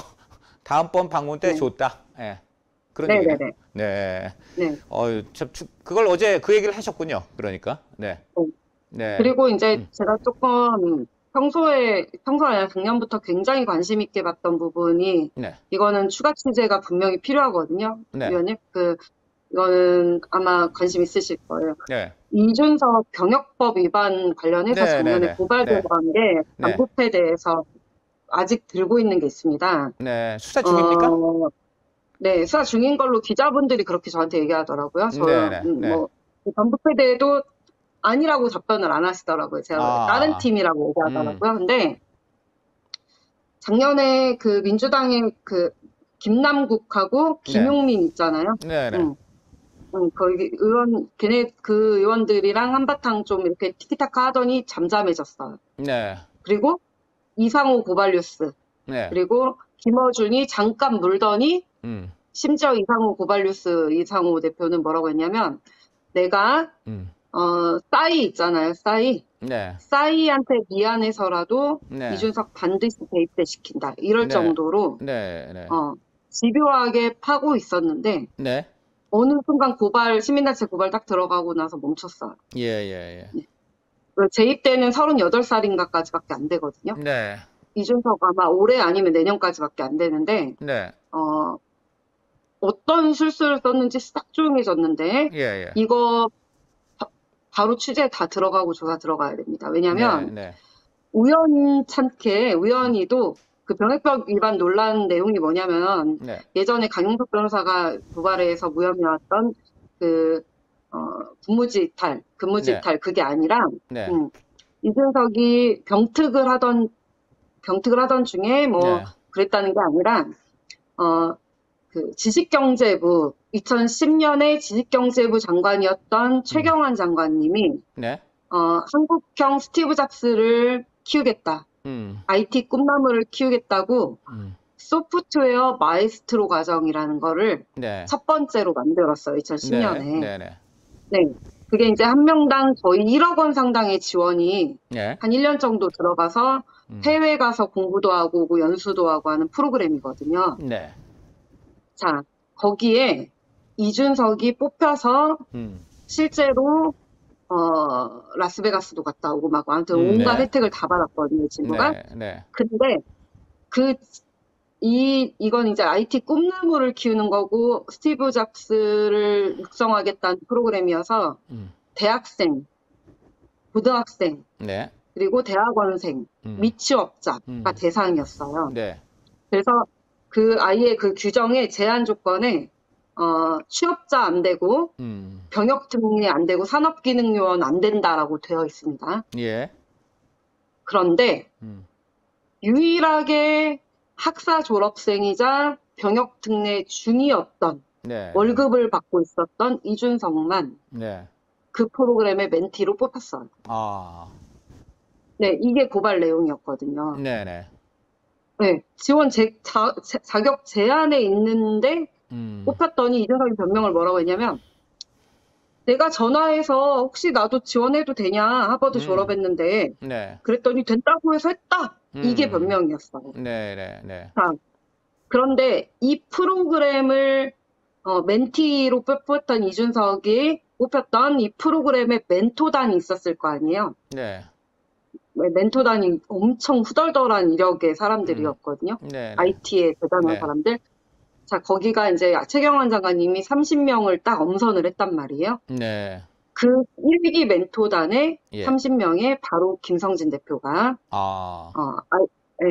Speaker 1: 다음번 방문 때
Speaker 2: 네.
Speaker 1: 줬다. 예. 그런
Speaker 2: 네.
Speaker 1: 얘기네.
Speaker 2: 네.
Speaker 1: 네.
Speaker 2: 네.
Speaker 1: 그걸 어제 그 얘기를 하셨군요. 그러니까. 네.
Speaker 2: 네.
Speaker 1: 네.
Speaker 2: 그리고 이제 제가 조금 평소 아니라 작년부터 굉장히 관심 있게 봤던 부분이
Speaker 1: 네.
Speaker 2: 이거는 추가 취재가 분명히 필요하거든요.
Speaker 1: 네.
Speaker 2: 위원님. 이거는 아마 관심 있으실 거예요.
Speaker 1: 네.
Speaker 2: 이준석 병역법 위반 관련해서
Speaker 1: 네,
Speaker 2: 작년에
Speaker 1: 네, 네.
Speaker 2: 고발된 게
Speaker 1: 네.
Speaker 2: 반부패에 대해서 아직 들고 있는 게 있습니다.
Speaker 1: 네. 수사 중입니까?
Speaker 2: 네, 수사 중인 걸로 기자분들이 그렇게 저한테 얘기하더라고요.
Speaker 1: 네, 네, 네.
Speaker 2: 뭐, 반부패대도 아니라고 답변을 안 하시더라고요. 제가 다른 팀이라고 얘기하더라고요. 근데 작년에 그 민주당의 그 김남국하고 김용민 있잖아요.
Speaker 1: 네, 네.
Speaker 2: 거기 그 의원들이랑 한바탕 좀 이렇게 티키타카 하더니 잠잠해졌어요.
Speaker 1: 네.
Speaker 2: 그리고 이상호 고발뉴스.
Speaker 1: 네.
Speaker 2: 그리고 김어준이 잠깐 물더니 심지어 이상호 대표는 뭐라고 했냐면 내가 싸이 있잖아요. 싸이.
Speaker 1: 네.
Speaker 2: 싸이한테 미안해서라도
Speaker 1: 네.
Speaker 2: 이준석 반드시 대입대 시킨다. 이럴
Speaker 1: 네.
Speaker 2: 정도로
Speaker 1: 네, 네.
Speaker 2: 집요하게 파고 있었는데
Speaker 1: 네.
Speaker 2: 어느 순간 시민단체 고발 딱 들어가고 나서 멈췄어요.
Speaker 1: 예, 예, 예.
Speaker 2: 네. 재입 때는 38살인가까지밖에 안 되거든요.
Speaker 1: 네.
Speaker 2: 이준석 아마 올해 아니면 내년까지밖에 안 되는데
Speaker 1: 네.
Speaker 2: 어떤 술수를 썼는지 싹 조용해졌는데
Speaker 1: 예, 예.
Speaker 2: 이거 바로 취재 다 들어가고 조사 들어가야 됩니다. 왜냐하면
Speaker 1: 네.
Speaker 2: 우연찮게 우연히도 그 병역법 위반 논란 내용이 뭐냐면
Speaker 1: 네.
Speaker 2: 예전에 강용석 변호사가 도발해서 무혐의였던 그 근무지 이탈 그게 아니라
Speaker 1: 네.
Speaker 2: 이준석이 병특을 하던 중에 뭐
Speaker 1: 네.
Speaker 2: 그랬다는 게 아니라 그 지식경제부 2010년에 지식경제부 장관이었던 최경환 장관님이
Speaker 1: 네.
Speaker 2: 한국형 스티브 잡스를 키우겠다. IT 꿈나무를 키우겠다고 소프트웨어 마에스트로 과정이라는 거를 첫 번째로 만들었어요. 2010년에. 네. 그게 이제 한 명당 거의 1억 원 상당의 지원이 한 1년 정도 들어가서 해외 가서 공부도 하고 뭐 연수도 하고 하는 프로그램이거든요.
Speaker 1: 네.
Speaker 2: 자, 거기에 이준석이 뽑혀서 실제로 라스베가스도 갔다 오고 막 아무튼 온갖 혜택을 다 받았거든요, 이 친구가.
Speaker 1: 네.
Speaker 2: 근데 이건 이제 IT 꿈나무를 키우는 거고 스티브 잡스를 육성하겠다는 프로그램이어서 대학생, 고등학생,
Speaker 1: 네.
Speaker 2: 그리고 대학원생, 미취업자가 대상이었어요.
Speaker 1: 네.
Speaker 2: 그래서 그 아이의 그 규정의 제한 조건에 취업자 안 되고 병역특례 안 되고 산업기능요원 안 된다라고 되어 있습니다.
Speaker 1: 예.
Speaker 2: 그런데 유일하게 학사 졸업생이자 병역특례 중이었던 월급을 받고 있었던 이준석만 그 프로그램의 멘티로 뽑혔어요. 네, 이게 고발 내용이었거든요.
Speaker 1: 네네.
Speaker 2: 네, 지원 자격 제한에 있는데 뽑혔더니 이준석이 변명을 뭐라고 했냐면 내가 전화해서 혹시 나도 지원해도 되냐 하버드 졸업했는데 그랬더니 된다고 해서 했다. 이게 변명이었어요.
Speaker 1: 네.
Speaker 2: 자, 그런데 이 프로그램을 멘티로 뽑혔던 이준석이 뽑혔던 이 프로그램의 멘토단이 있었을 거 아니에요.
Speaker 1: 네.
Speaker 2: 멘토단이 엄청 후덜덜한 이력의 사람들이었거든요.
Speaker 1: 네. 네.
Speaker 2: IT에 대단한
Speaker 1: 네.
Speaker 2: 사람들. 자, 거기가 이제 최경환 장관님이 30명을 딱 엄선을 했단 말이에요.
Speaker 1: 네.
Speaker 2: 그 1기 멘토단에
Speaker 1: 예.
Speaker 2: 30명에 바로 김성진 대표가
Speaker 1: 아.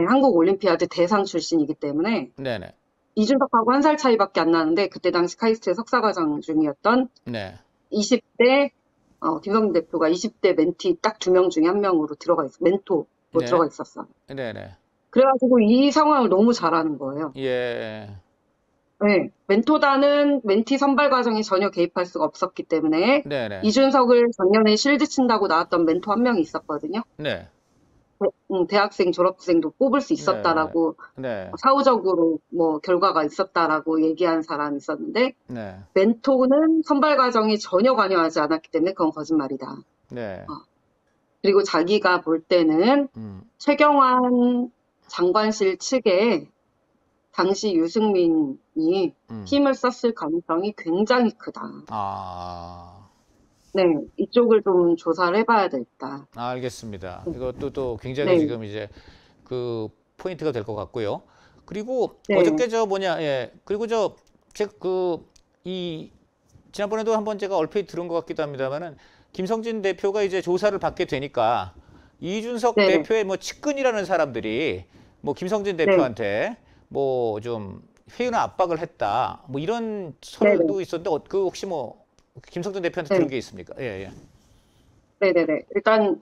Speaker 2: 한국 올림피아드 대상 출신이기 때문에
Speaker 1: 네네.
Speaker 2: 이준석하고 한 살 차이밖에 안 나는데 그때 당시 카이스트의 석사과정 중이었던
Speaker 1: 네.
Speaker 2: 20대 김성진 대표가 20대 멘티 딱 2명 중에 한 명으로 들어가 있어. 멘토로
Speaker 1: 네.
Speaker 2: 들어가 있었어.
Speaker 1: 네네.
Speaker 2: 그래가지고 이 상황을 너무 잘하는 거예요.
Speaker 1: 예.
Speaker 2: 네, 멘토단은 멘티 선발 과정에 전혀 개입할 수가 없었기 때문에
Speaker 1: 네네.
Speaker 2: 이준석을 작년에 실드 친다고 나왔던 멘토 한 명이 있었거든요.
Speaker 1: 네.
Speaker 2: 대학생, 졸업생도 뽑을 수 있었다라고
Speaker 1: 네.
Speaker 2: 사후적으로 뭐 결과가 있었다라고 얘기한 사람이 있었는데
Speaker 1: 네.
Speaker 2: 멘토는 선발 과정에 전혀 관여하지 않았기 때문에 그건 거짓말이다.
Speaker 1: 네.
Speaker 2: 그리고 자기가 볼 때는 최경환 장관실 측에 당시 유승민이 힘을 썼을 가능성이 굉장히 크다.
Speaker 1: 아.
Speaker 2: 네, 이쪽을 좀 조사를 해봐야 되겠다.
Speaker 1: 알겠습니다. 이것도 또 굉장히
Speaker 2: 네.
Speaker 1: 지금 이제 그 포인트가 될 것 같고요. 그리고
Speaker 2: 네.
Speaker 1: 어저께 그리고 제가 지난번에도 한번 제가 얼핏 들은 것 같기도 합니다만은 김성진 대표가 이제 조사를 받게 되니까 이준석
Speaker 2: 네.
Speaker 1: 대표의 뭐 측근이라는 사람들이 뭐 김성진 대표한테 뭐 좀 회유나 압박을 했다. 뭐 이런 설도 있었는데 그 혹시 뭐 김성진 대표한테 들은 게 있습니까? 예.
Speaker 2: 네네네. 일단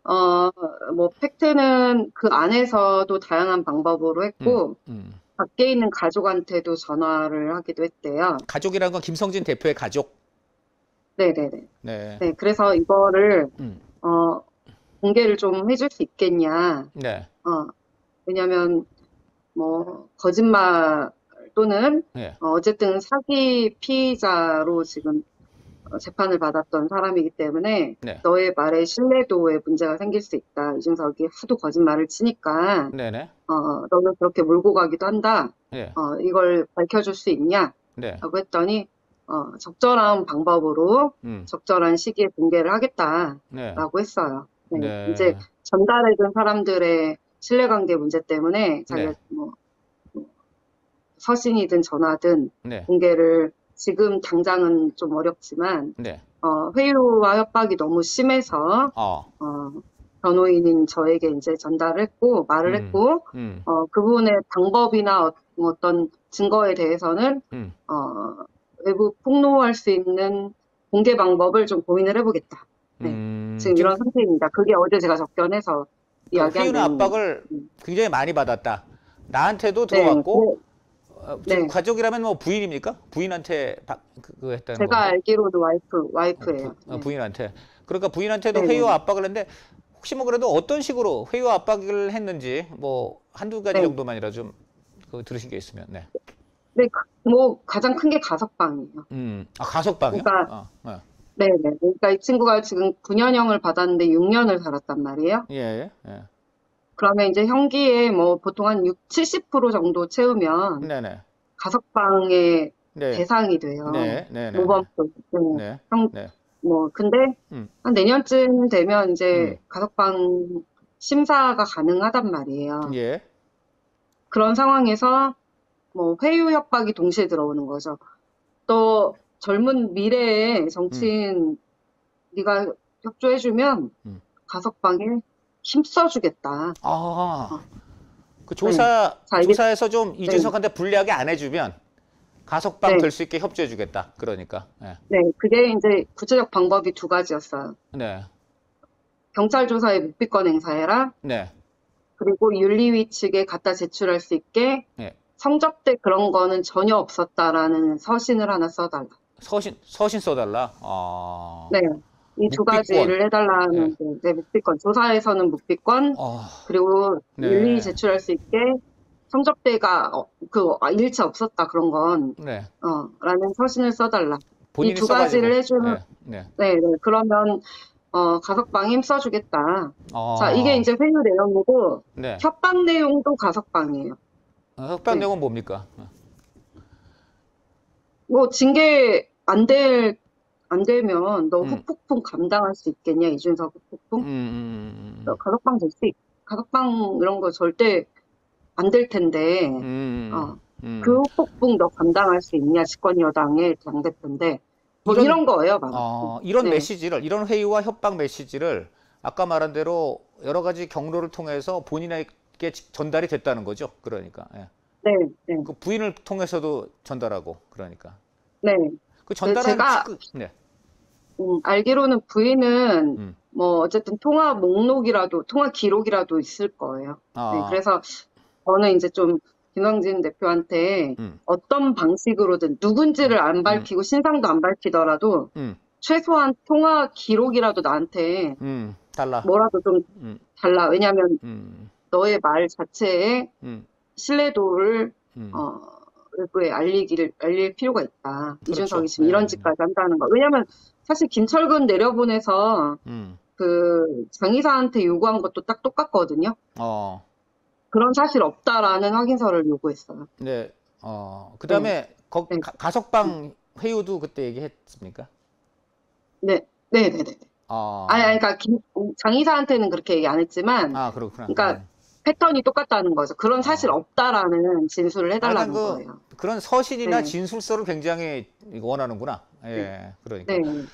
Speaker 2: 뭐 팩트는 그 안에서도 다양한 방법으로 했고 밖에 있는 가족한테도 전화를 하기도 했대요.
Speaker 1: 가족이라는 건 김성진 대표의 가족.
Speaker 2: 네네네.
Speaker 1: 네.
Speaker 2: 네, 그래서 이거를 공개를 좀 해줄 수 있겠냐.
Speaker 1: 네.
Speaker 2: 왜냐면 뭐 거짓말 또는
Speaker 1: 네.
Speaker 2: 어쨌든 사기 피의자로 지금 재판을 받았던 사람이기 때문에
Speaker 1: 네.
Speaker 2: 너의 말에 신뢰도에 문제가 생길 수 있다. 이준석이 하도 거짓말을 치니까
Speaker 1: 네네.
Speaker 2: 너는 그렇게 몰고 가기도 한다.
Speaker 1: 네.
Speaker 2: 이걸 밝혀줄 수 있냐?
Speaker 1: 네.
Speaker 2: 라고 했더니 적절한 방법으로 적절한 시기에 공개를 하겠다라고
Speaker 1: 네.
Speaker 2: 했어요. 네.
Speaker 1: 네.
Speaker 2: 이제 전달해준 사람들의 신뢰관계 문제 때문에 자기가
Speaker 1: 네.
Speaker 2: 뭐 서신이든 전화든
Speaker 1: 네.
Speaker 2: 공개를 지금 당장은 좀 어렵지만
Speaker 1: 네.
Speaker 2: 회유와 협박이 너무 심해서 변호인인 저에게 이제 전달을 했고 말을 했고 그분의 방법이나 어떤 증거에 대해서는 외부 폭로할 수 있는 공개 방법을 좀 고민을 해보겠다. 네. 지금 이런 상태입니다. 그게 어제 제가 접견해서 이야기한
Speaker 1: 회유나
Speaker 2: 내용입니다.
Speaker 1: 압박을 굉장히 많이 받았다. 나한테도 들어왔고 지금 가족이라면 뭐 부인입니까? 부인한테 그거 했다는
Speaker 2: 제가
Speaker 1: 건가?
Speaker 2: 알기로는 와이프예요.
Speaker 1: 부인한테. 그러니까 부인한테도 회유와 압박을 했는데 혹시 뭐 그래도 어떤 식으로 회유와 압박을 했는지 뭐 한두 가지 정도만이라 좀 들으신 게 있으면. 네.
Speaker 2: 네, 뭐 가장 큰 게 가석방이에요.
Speaker 1: 가석방이요?
Speaker 2: 그러니까 네네. 그러니까 이 친구가 지금 9년형을 받았는데 6년을 살았단 말이에요.
Speaker 1: 예.
Speaker 2: 그러면 이제 형기에 뭐 보통 한 70% 정도 채우면
Speaker 1: 네네.
Speaker 2: 가석방의 대상이 돼요. 모범적. 뭐 근데 한 내년쯤 되면 이제 가석방 심사가 가능하단 말이에요.
Speaker 1: 예.
Speaker 2: 그런 상황에서 뭐 회유 협박이 동시에 들어오는 거죠. 또 젊은 미래의 정치인 네가 협조해주면 가석방에 힘써주겠다.
Speaker 1: 그 조사에서 좀 이준석한테 불리하게 안 해주면 가석방 될 수 있게 협조해주겠다. 그러니까.
Speaker 2: 네, 그게 이제 구체적 방법이 두 가지였어요.
Speaker 1: 네.
Speaker 2: 경찰 조사에 묵비권 행사해라.
Speaker 1: 네.
Speaker 2: 그리고 윤리위 측에 갖다 제출할 수 있게 성접대 그런 거는 전혀 없었다라는 서신을 하나 써달라.
Speaker 1: 서신 써달라?
Speaker 2: 네. 이 두 가지를 해달라는 묵비권. 조사에서는 묵비권, 그리고 윤리 제출할 수 있게 성접대가 일체 없었다 그런 건 라는 서신을 써달라. 이 두 가지를 해주면 그러면 가석방 힘써주겠다. 자, 이게 이제 회유 내용이고 협박 내용도 가석방이에요.
Speaker 1: 협박 내용은 뭡니까?
Speaker 2: 뭐 징계 안 될 안 되면 너 후폭풍 감당할 수 있겠냐, 이준석 후폭풍? 너 가석방 이런 거 절대 안 될 텐데, 그 후폭풍 너 감당할 수 있냐, 집권 여당의 당대표인데, 뭐 이런 거예요, 말하자면.
Speaker 1: 이런
Speaker 2: 네.
Speaker 1: 메시지를, 이런 회유와 협박 메시지를 아까 말한 대로 여러 가지 경로를 통해서 본인에게 전달이 됐다는 거죠. 그러니까. 예.
Speaker 2: 네, 네,
Speaker 1: 그 부인을 통해서도 전달하고, 그러니까.
Speaker 2: 네.
Speaker 1: 그 전달하는
Speaker 2: 제가
Speaker 1: 네.
Speaker 2: 알기로는 부인은
Speaker 1: 음.
Speaker 2: 뭐 어쨌든 통화 목록이라도, 통화 기록이라도 있을 거예요. 네, 그래서 저는 이제 좀 김성진 대표한테 어떤 방식으로든 누군지를 안 밝히고 신상도 안 밝히더라도 최소한 통화 기록이라도 나한테
Speaker 1: 달라.
Speaker 2: 뭐라도 좀 달라. 왜냐하면 너의 말 자체에 신뢰도를 외부에 알릴 필요가 있다.
Speaker 1: 그렇죠.
Speaker 2: 이준석이 지금 이런 짓까지 한다는 거. 왜냐하면 사실 김철근 내려보내서 그 장의사한테 요구한 것도 딱 똑같거든요. 그런 사실 없다라는 확인서를 요구했어요.
Speaker 1: 네. 그다음에
Speaker 2: 네.
Speaker 1: 가석방 회유도 그때 얘기했습니까?
Speaker 2: 네. 그러니까 장의사한테는 그렇게 얘기 안 했지만,
Speaker 1: 그렇구나.
Speaker 2: 그러니까 패턴이 똑같다는 거죠. 그런 사실 없다라는 진술을 해달라는 거예요.
Speaker 1: 그런 서신이나
Speaker 2: 네.
Speaker 1: 진술서를 굉장히 원하는구나. 예, 그러니까.
Speaker 2: 네.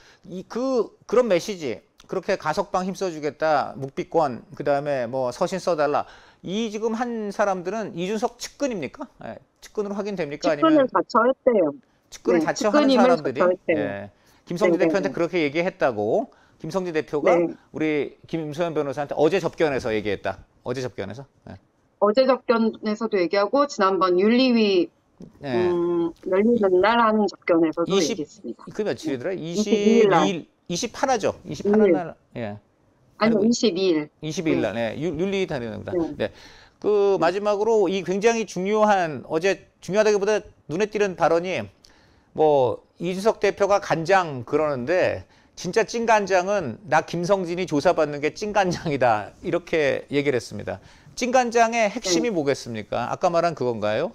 Speaker 1: 그런 메시지, 그렇게 가석방 힘써주겠다, 묵비권, 그 다음에 뭐 서신 써달라. 이 지금 한 사람들은 이준석 측근입니까? 예, 측근으로 확인됩니까?
Speaker 2: 측근을
Speaker 1: 아니면
Speaker 2: 자처했대요.
Speaker 1: 측근을
Speaker 2: 네,
Speaker 1: 자처하는
Speaker 2: 측근임을
Speaker 1: 사람들이
Speaker 2: 자처했대요.
Speaker 1: 예, 김성진
Speaker 2: 네,
Speaker 1: 대표한테
Speaker 2: 네.
Speaker 1: 그렇게 얘기했다고 김성진 대표가
Speaker 2: 네.
Speaker 1: 우리 김소연 변호사한테 어제 접견에서 얘기했다. 어제 접견에서. 예.
Speaker 2: 어제 접견에서도 얘기하고 지난번 윤리위
Speaker 1: 예.
Speaker 2: 열리는 날 하는 접견에서도
Speaker 1: 20,
Speaker 2: 얘기했습니다.
Speaker 1: 그 며칠이더라?
Speaker 2: 22일 날.
Speaker 1: 28하죠. 28일 날. 예.
Speaker 2: 아니,
Speaker 1: 그리고
Speaker 2: 22일.
Speaker 1: 22일 날. 네. 윤리 다루는구나.
Speaker 2: 네.
Speaker 1: 네. 그 마지막으로 이 굉장히 중요한 어제 중요하다기보다 눈에 띄는 발언이 뭐 이준석 대표가 간장 그러는데 진짜 찐간장은 나 김성진이 조사받는 게 찐간장이다. 이렇게 얘기를 했습니다. 찐간장의 핵심이 뭐겠습니까? 아까 말한 그건가요?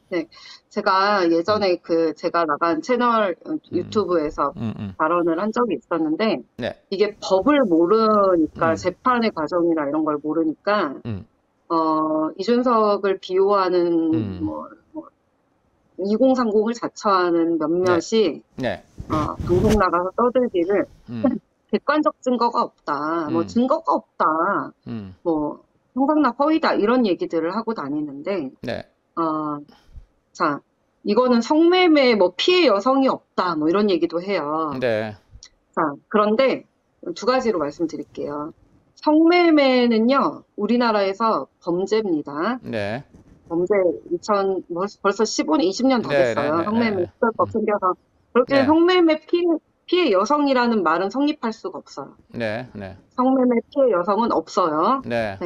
Speaker 2: 네. 제가 예전에 제가 나간 채널 유튜브에서 발언을 한 적이 있었는데,
Speaker 1: 네.
Speaker 2: 이게 법을 모르니까, 재판의 과정이나 이런 걸 모르니까, 이준석을 비호하는, 2030을 자처하는 몇몇이, 방송 나가서 떠들기를, 객관적 증거가 없다, 뭐 증거가 없다, 뭐 형상납 허위다, 이런 얘기들을 하고 다니는데,
Speaker 1: 네.
Speaker 2: 자, 이거는 성매매 뭐 피해 여성이 없다 뭐 이런 얘기도 해요.
Speaker 1: 네.
Speaker 2: 자, 그런데 두 가지로 말씀드릴게요. 성매매는요, 우리나라에서 범죄입니다.
Speaker 1: 네.
Speaker 2: 범죄 벌써 15년, 20년 다 됐어요. 성매매 특별법 생겨서. 그렇게 성매매 피해 여성이라는 말은 성립할 수가 없어요.
Speaker 1: 네.
Speaker 2: 성매매 피해 여성은 없어요.
Speaker 1: 네.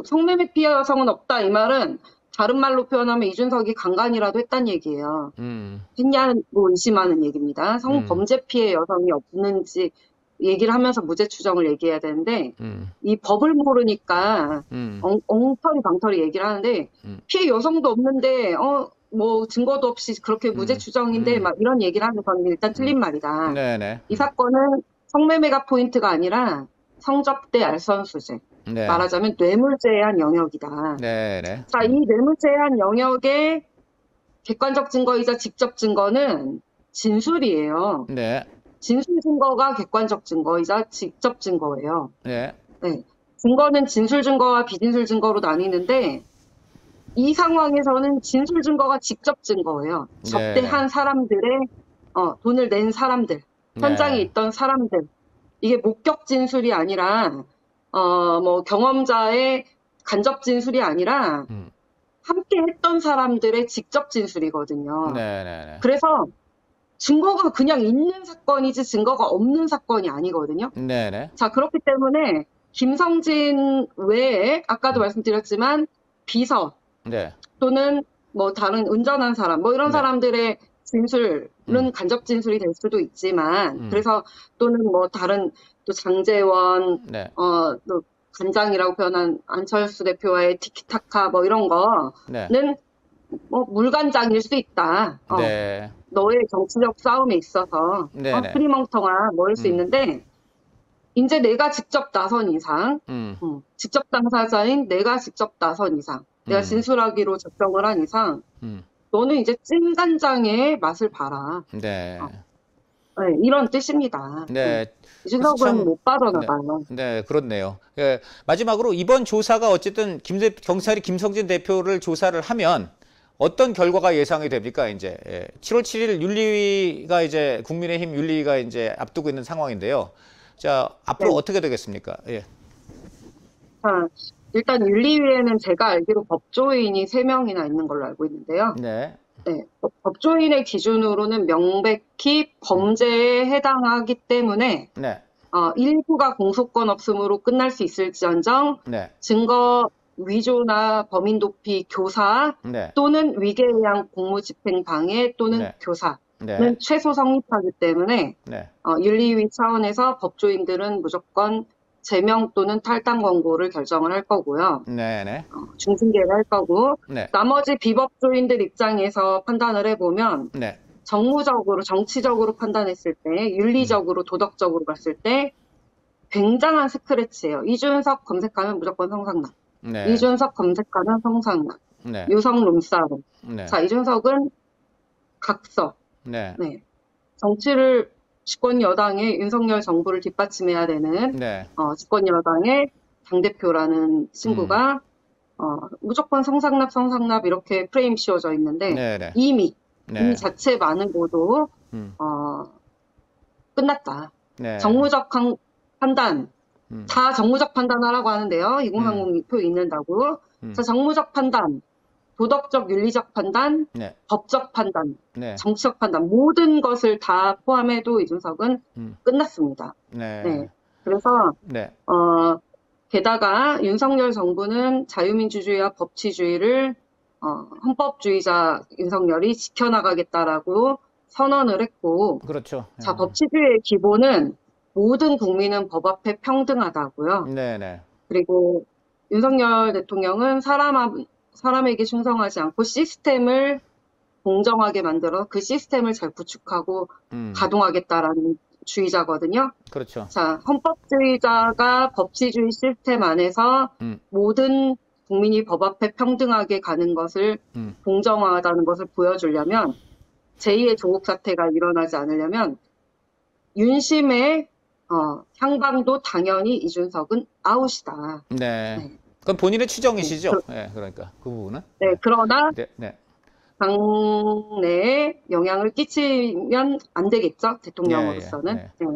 Speaker 2: 성매매 피해 여성은 없다 이 말은 다른 말로 표현하면 이준석이 강간이라도 했단 얘기예요. 했냐고 의심하는 얘기입니다. 성범죄 피해 여성이 없는지 얘기를 하면서 무죄 추정을 얘기해야 되는데 이 법을 모르니까 엉터리 방터리 얘기를 하는데 피해 여성도 없는데 뭐 증거도 없이 그렇게 무죄 추정인데 막 이런 얘기를 하는 건 일단 틀린 말이다. 이 사건은 성매매가 포인트가 아니라 성접대 알선수재. 말하자면 뇌물제한 영역이다. 자, 이 뇌물제한 영역의 객관적 증거이자 직접 증거는 진술이에요. 진술 증거가 객관적 증거이자 직접 증거예요. 증거는 진술 증거와 비진술 증거로 나뉘는데 이 상황에서는 진술 증거가 직접 증거예요. 접대한 사람들의 돈을 낸 사람들, 현장에 있던 사람들. 이게 목격 진술이 아니라 뭐 경험자의 간접 진술이 아니라 함께 했던 사람들의 직접 진술이거든요. 그래서 증거가 그냥 있는 사건이지 증거가 없는 사건이 아니거든요. 자, 그렇기 때문에 김성진 외에 아까도 말씀드렸지만 비서 또는 뭐 다른 운전한 사람 뭐 이런 사람들의 진술은 간접 진술이 될 수도 있지만 그래서 또는 뭐 다른 또 장제원 또 간장이라고 표현한 안철수 대표와의 티키타카 뭐 이런 거는 뭐 물간장일 수 있다. 너의 정치적 싸움에 있어서
Speaker 1: 네네.
Speaker 2: 흐리멍텅한 뭐일 수
Speaker 1: 음.
Speaker 2: 있는데 이제 내가 직접 나선 이상, 직접 당사자인 내가 직접 나선 이상, 내가 진술하기로 작정을 한 이상, 너는 이제 찐간장의 맛을 봐라.
Speaker 1: 네.
Speaker 2: 네, 이런 뜻입니다.
Speaker 1: 네. 그래서
Speaker 2: 이준석은 못
Speaker 1: 네.
Speaker 2: 빠져나가요.
Speaker 1: 네, 그렇네요. 예, 마지막으로 이번 조사가 어쨌든 경찰이 김성진 대표를 조사를 하면 어떤 결과가 예상이 됩니까? 이제 7월 7일 윤리위가 이제 국민의힘 윤리위가 이제 앞두고 있는 상황인데요. 자, 앞으로
Speaker 2: 네.
Speaker 1: 어떻게 되겠습니까? 예.
Speaker 2: 자, 일단 윤리위에는 제가 알기로 법조인이 3명이나 있는 걸로 알고 있는데요.
Speaker 1: 네.
Speaker 2: 네, 법조인의 기준으로는 명백히 범죄에 해당하기 때문에
Speaker 1: 네.
Speaker 2: 일부가 공소권 없음으로 끝날 수 있을지언정
Speaker 1: 네.
Speaker 2: 증거 위조나 범인 도피 교사
Speaker 1: 네.
Speaker 2: 또는 위계양 공무집행 방해 또는
Speaker 1: 네.
Speaker 2: 교사는
Speaker 1: 네.
Speaker 2: 최소 성립하기 때문에
Speaker 1: 네.
Speaker 2: 윤리위 차원에서 법조인들은 무조건 제명 또는 탈당 권고를 결정을 할 거고요.
Speaker 1: 네. 네.
Speaker 2: 중징계를 할 거고
Speaker 1: 네.
Speaker 2: 나머지 비법조인들 입장에서 판단을 해보면
Speaker 1: 네.
Speaker 2: 정무적으로 정치적으로 판단했을 때 윤리적으로 도덕적으로 봤을 때 굉장한 스크래치예요. 이준석 검색하면 무조건 성상납.
Speaker 1: 네.
Speaker 2: 이준석 검색하면 성상납.
Speaker 1: 네.
Speaker 2: 유성 룸싸움.
Speaker 1: 네.
Speaker 2: 자, 이준석은 각서.
Speaker 1: 네.
Speaker 2: 네. 정치를 집권 여당의 윤석열 정부를 뒷받침해야 되는
Speaker 1: 네.
Speaker 2: 집권 여당의 당대표라는 친구가 무조건 성상납 이렇게 프레임 씌워져 있는데
Speaker 1: 네. 네.
Speaker 2: 이미
Speaker 1: 네.
Speaker 2: 이 자체만으로도 끝났다.
Speaker 1: 네.
Speaker 2: 정무적 판단, 다 정무적 판단하라고 하는데요. 2030 표 있는다고. 자, 정무적 판단, 도덕적, 윤리적 판단,
Speaker 1: 네.
Speaker 2: 법적 판단,
Speaker 1: 네.
Speaker 2: 정치적 판단 모든 것을 다 포함해도 이준석은 끝났습니다.
Speaker 1: 네.
Speaker 2: 네. 그래서
Speaker 1: 네.
Speaker 2: 게다가 윤석열 정부는 자유민주주의와 법치주의를 헌법주의자 윤석열이 지켜나가겠다라고 선언을 했고,
Speaker 1: 그렇죠.
Speaker 2: 자, 법치주의의 기본은 모든 국민은 법 앞에 평등하다고요.
Speaker 1: 네네.
Speaker 2: 그리고 윤석열 대통령은 사람에게 충성하지 않고 시스템을 공정하게 만들어 그 시스템을 잘 구축하고 가동하겠다라는 주의자거든요.
Speaker 1: 그렇죠.
Speaker 2: 자, 헌법주의자가 법치주의 시스템 안에서 모든 국민이 법 앞에 평등하게 가는 것을 공정하다는 것을 보여주려면 제2의 조국 사태가 일어나지 않으려면 윤심의 향방도 당연히 이준석은 아웃이다.
Speaker 1: 네.
Speaker 2: 네.
Speaker 1: 그건 본인의 추정이시죠? 네, 그러니까 그 부분은.
Speaker 2: 네, 그러나
Speaker 1: 네, 네.
Speaker 2: 당내에 영향을 끼치면 안 되겠죠, 대통령으로서는.
Speaker 1: 네.
Speaker 2: 네.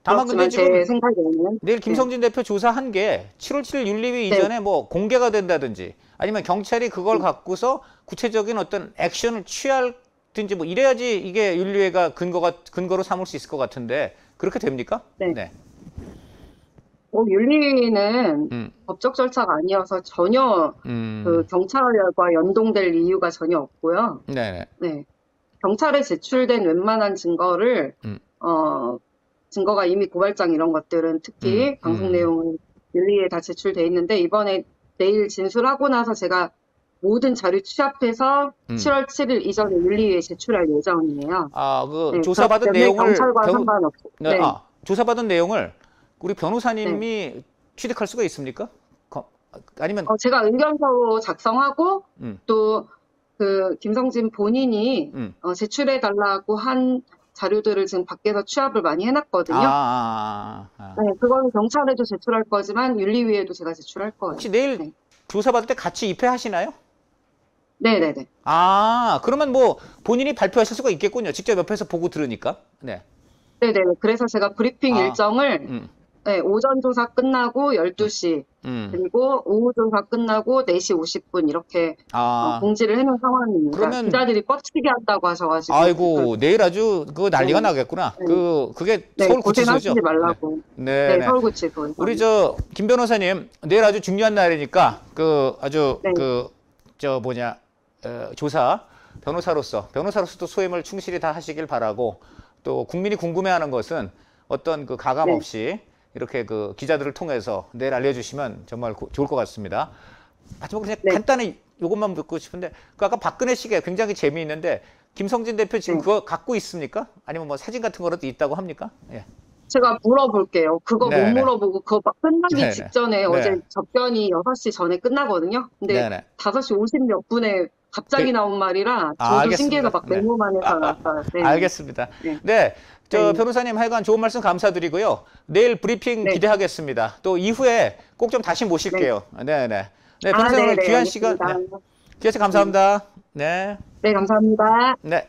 Speaker 1: 다만 근데
Speaker 2: 그렇지만
Speaker 1: 지금
Speaker 2: 제 생각에는
Speaker 1: 내일 김성진 대표 조사한 게 7월 7일 윤리위 이전에 뭐 공개가 된다든지 아니면 경찰이 그걸 갖고서 구체적인 어떤 액션을 취할든지 뭐 이래야지 이게 윤리위가 근거로 삼을 수 있을 것 같은데 그렇게 됩니까?
Speaker 2: 네. 윤리위는 법적 절차가 아니어서 전혀 그 경찰과 연동될 이유가 전혀 없고요.
Speaker 1: 네.
Speaker 2: 네. 경찰에 제출된 웬만한 증거를 증거가 이미 고발장 이런 것들은 특히 방송 내용은 윤리위에 다 제출돼 있는데 이번에 내일 진술하고 나서 제가 모든 자료 취합해서 7월 7일 이전에 윤리위에 제출할 예정이에요.
Speaker 1: 그 조사받은 내용을
Speaker 2: 경찰과 상관없이.
Speaker 1: 네. 조사받은 내용을 우리 변호사님이 취득할 수가 있습니까? 아니면
Speaker 2: 제가 의견서 작성하고 또 그 김성진 본인이 제출해 달라고 한 자료들을 지금 밖에서 취합을 많이 해놨거든요. 네, 그거는 경찰에도 제출할 거지만 윤리위에도 제가 제출할 거예요.
Speaker 1: 혹시 내일 조사받을 때 같이 입회하시나요?
Speaker 2: 네네네.
Speaker 1: 그러면 뭐 본인이 발표하실 수가 있겠군요. 직접 옆에서 보고 들으니까. 네.
Speaker 2: 네네. 그래서 제가 브리핑 일정을 오전 조사 끝나고 12시 그리고 오후 조사 끝나고 4시 50분 이렇게 공지를 해놓은 상황입니다.
Speaker 1: 그러면
Speaker 2: 기자들이 뻗치게 한다고 하셔가지고.
Speaker 1: 아이고 내일 아주 그거 난리가 나겠구나. 그게 서울구치소죠.
Speaker 2: 고생하시지 말라고. 네, 서울구치소.
Speaker 1: 우리 김 변호사님 내일 아주 중요한 날이니까 조사 변호사로서도 소임을 충실히 다 하시길 바라고 또 국민이 궁금해하는 것은 어떤 그 가감 없이 이렇게 그 기자들을 통해서 내일 알려주시면 정말 좋을 것 같습니다. 마지막으로 그냥 간단히 이것만 묻고 싶은데 아까 박근혜 씨가 굉장히 재미있는데 김성진 대표 지금
Speaker 2: 네.
Speaker 1: 그거 갖고 있습니까? 아니면 뭐 사진 같은 거라도 있다고 합니까? 예.
Speaker 2: 제가 물어볼게요. 그거 못
Speaker 1: 네네.
Speaker 2: 물어보고 그거 막 끝나기
Speaker 1: 네네.
Speaker 2: 직전에
Speaker 1: 네.
Speaker 2: 어제 접견이 6시 전에 끝나거든요. 근데
Speaker 1: 네네.
Speaker 2: 5시 50 몇 분에 갑자기 나온 말이라 저도 신기해서
Speaker 1: 알겠습니다.
Speaker 2: 막
Speaker 1: 네.
Speaker 2: 메모만 해서 나왔어요. 네.
Speaker 1: 알겠습니다.
Speaker 2: 네.
Speaker 1: 네. 저
Speaker 2: 네.
Speaker 1: 변호사님 하여간 좋은 말씀 감사드리고요. 내일 브리핑
Speaker 2: 네.
Speaker 1: 기대하겠습니다. 또 이후에 꼭 좀 다시 모실게요. 네네. 네,
Speaker 2: 아,
Speaker 1: 변호사님 오늘
Speaker 2: 네네,
Speaker 1: 귀한 시간,
Speaker 2: 알겠습니다.
Speaker 1: 네. 귀한 시간 감사합니다. 네.
Speaker 2: 네, 감사합니다.
Speaker 1: 네.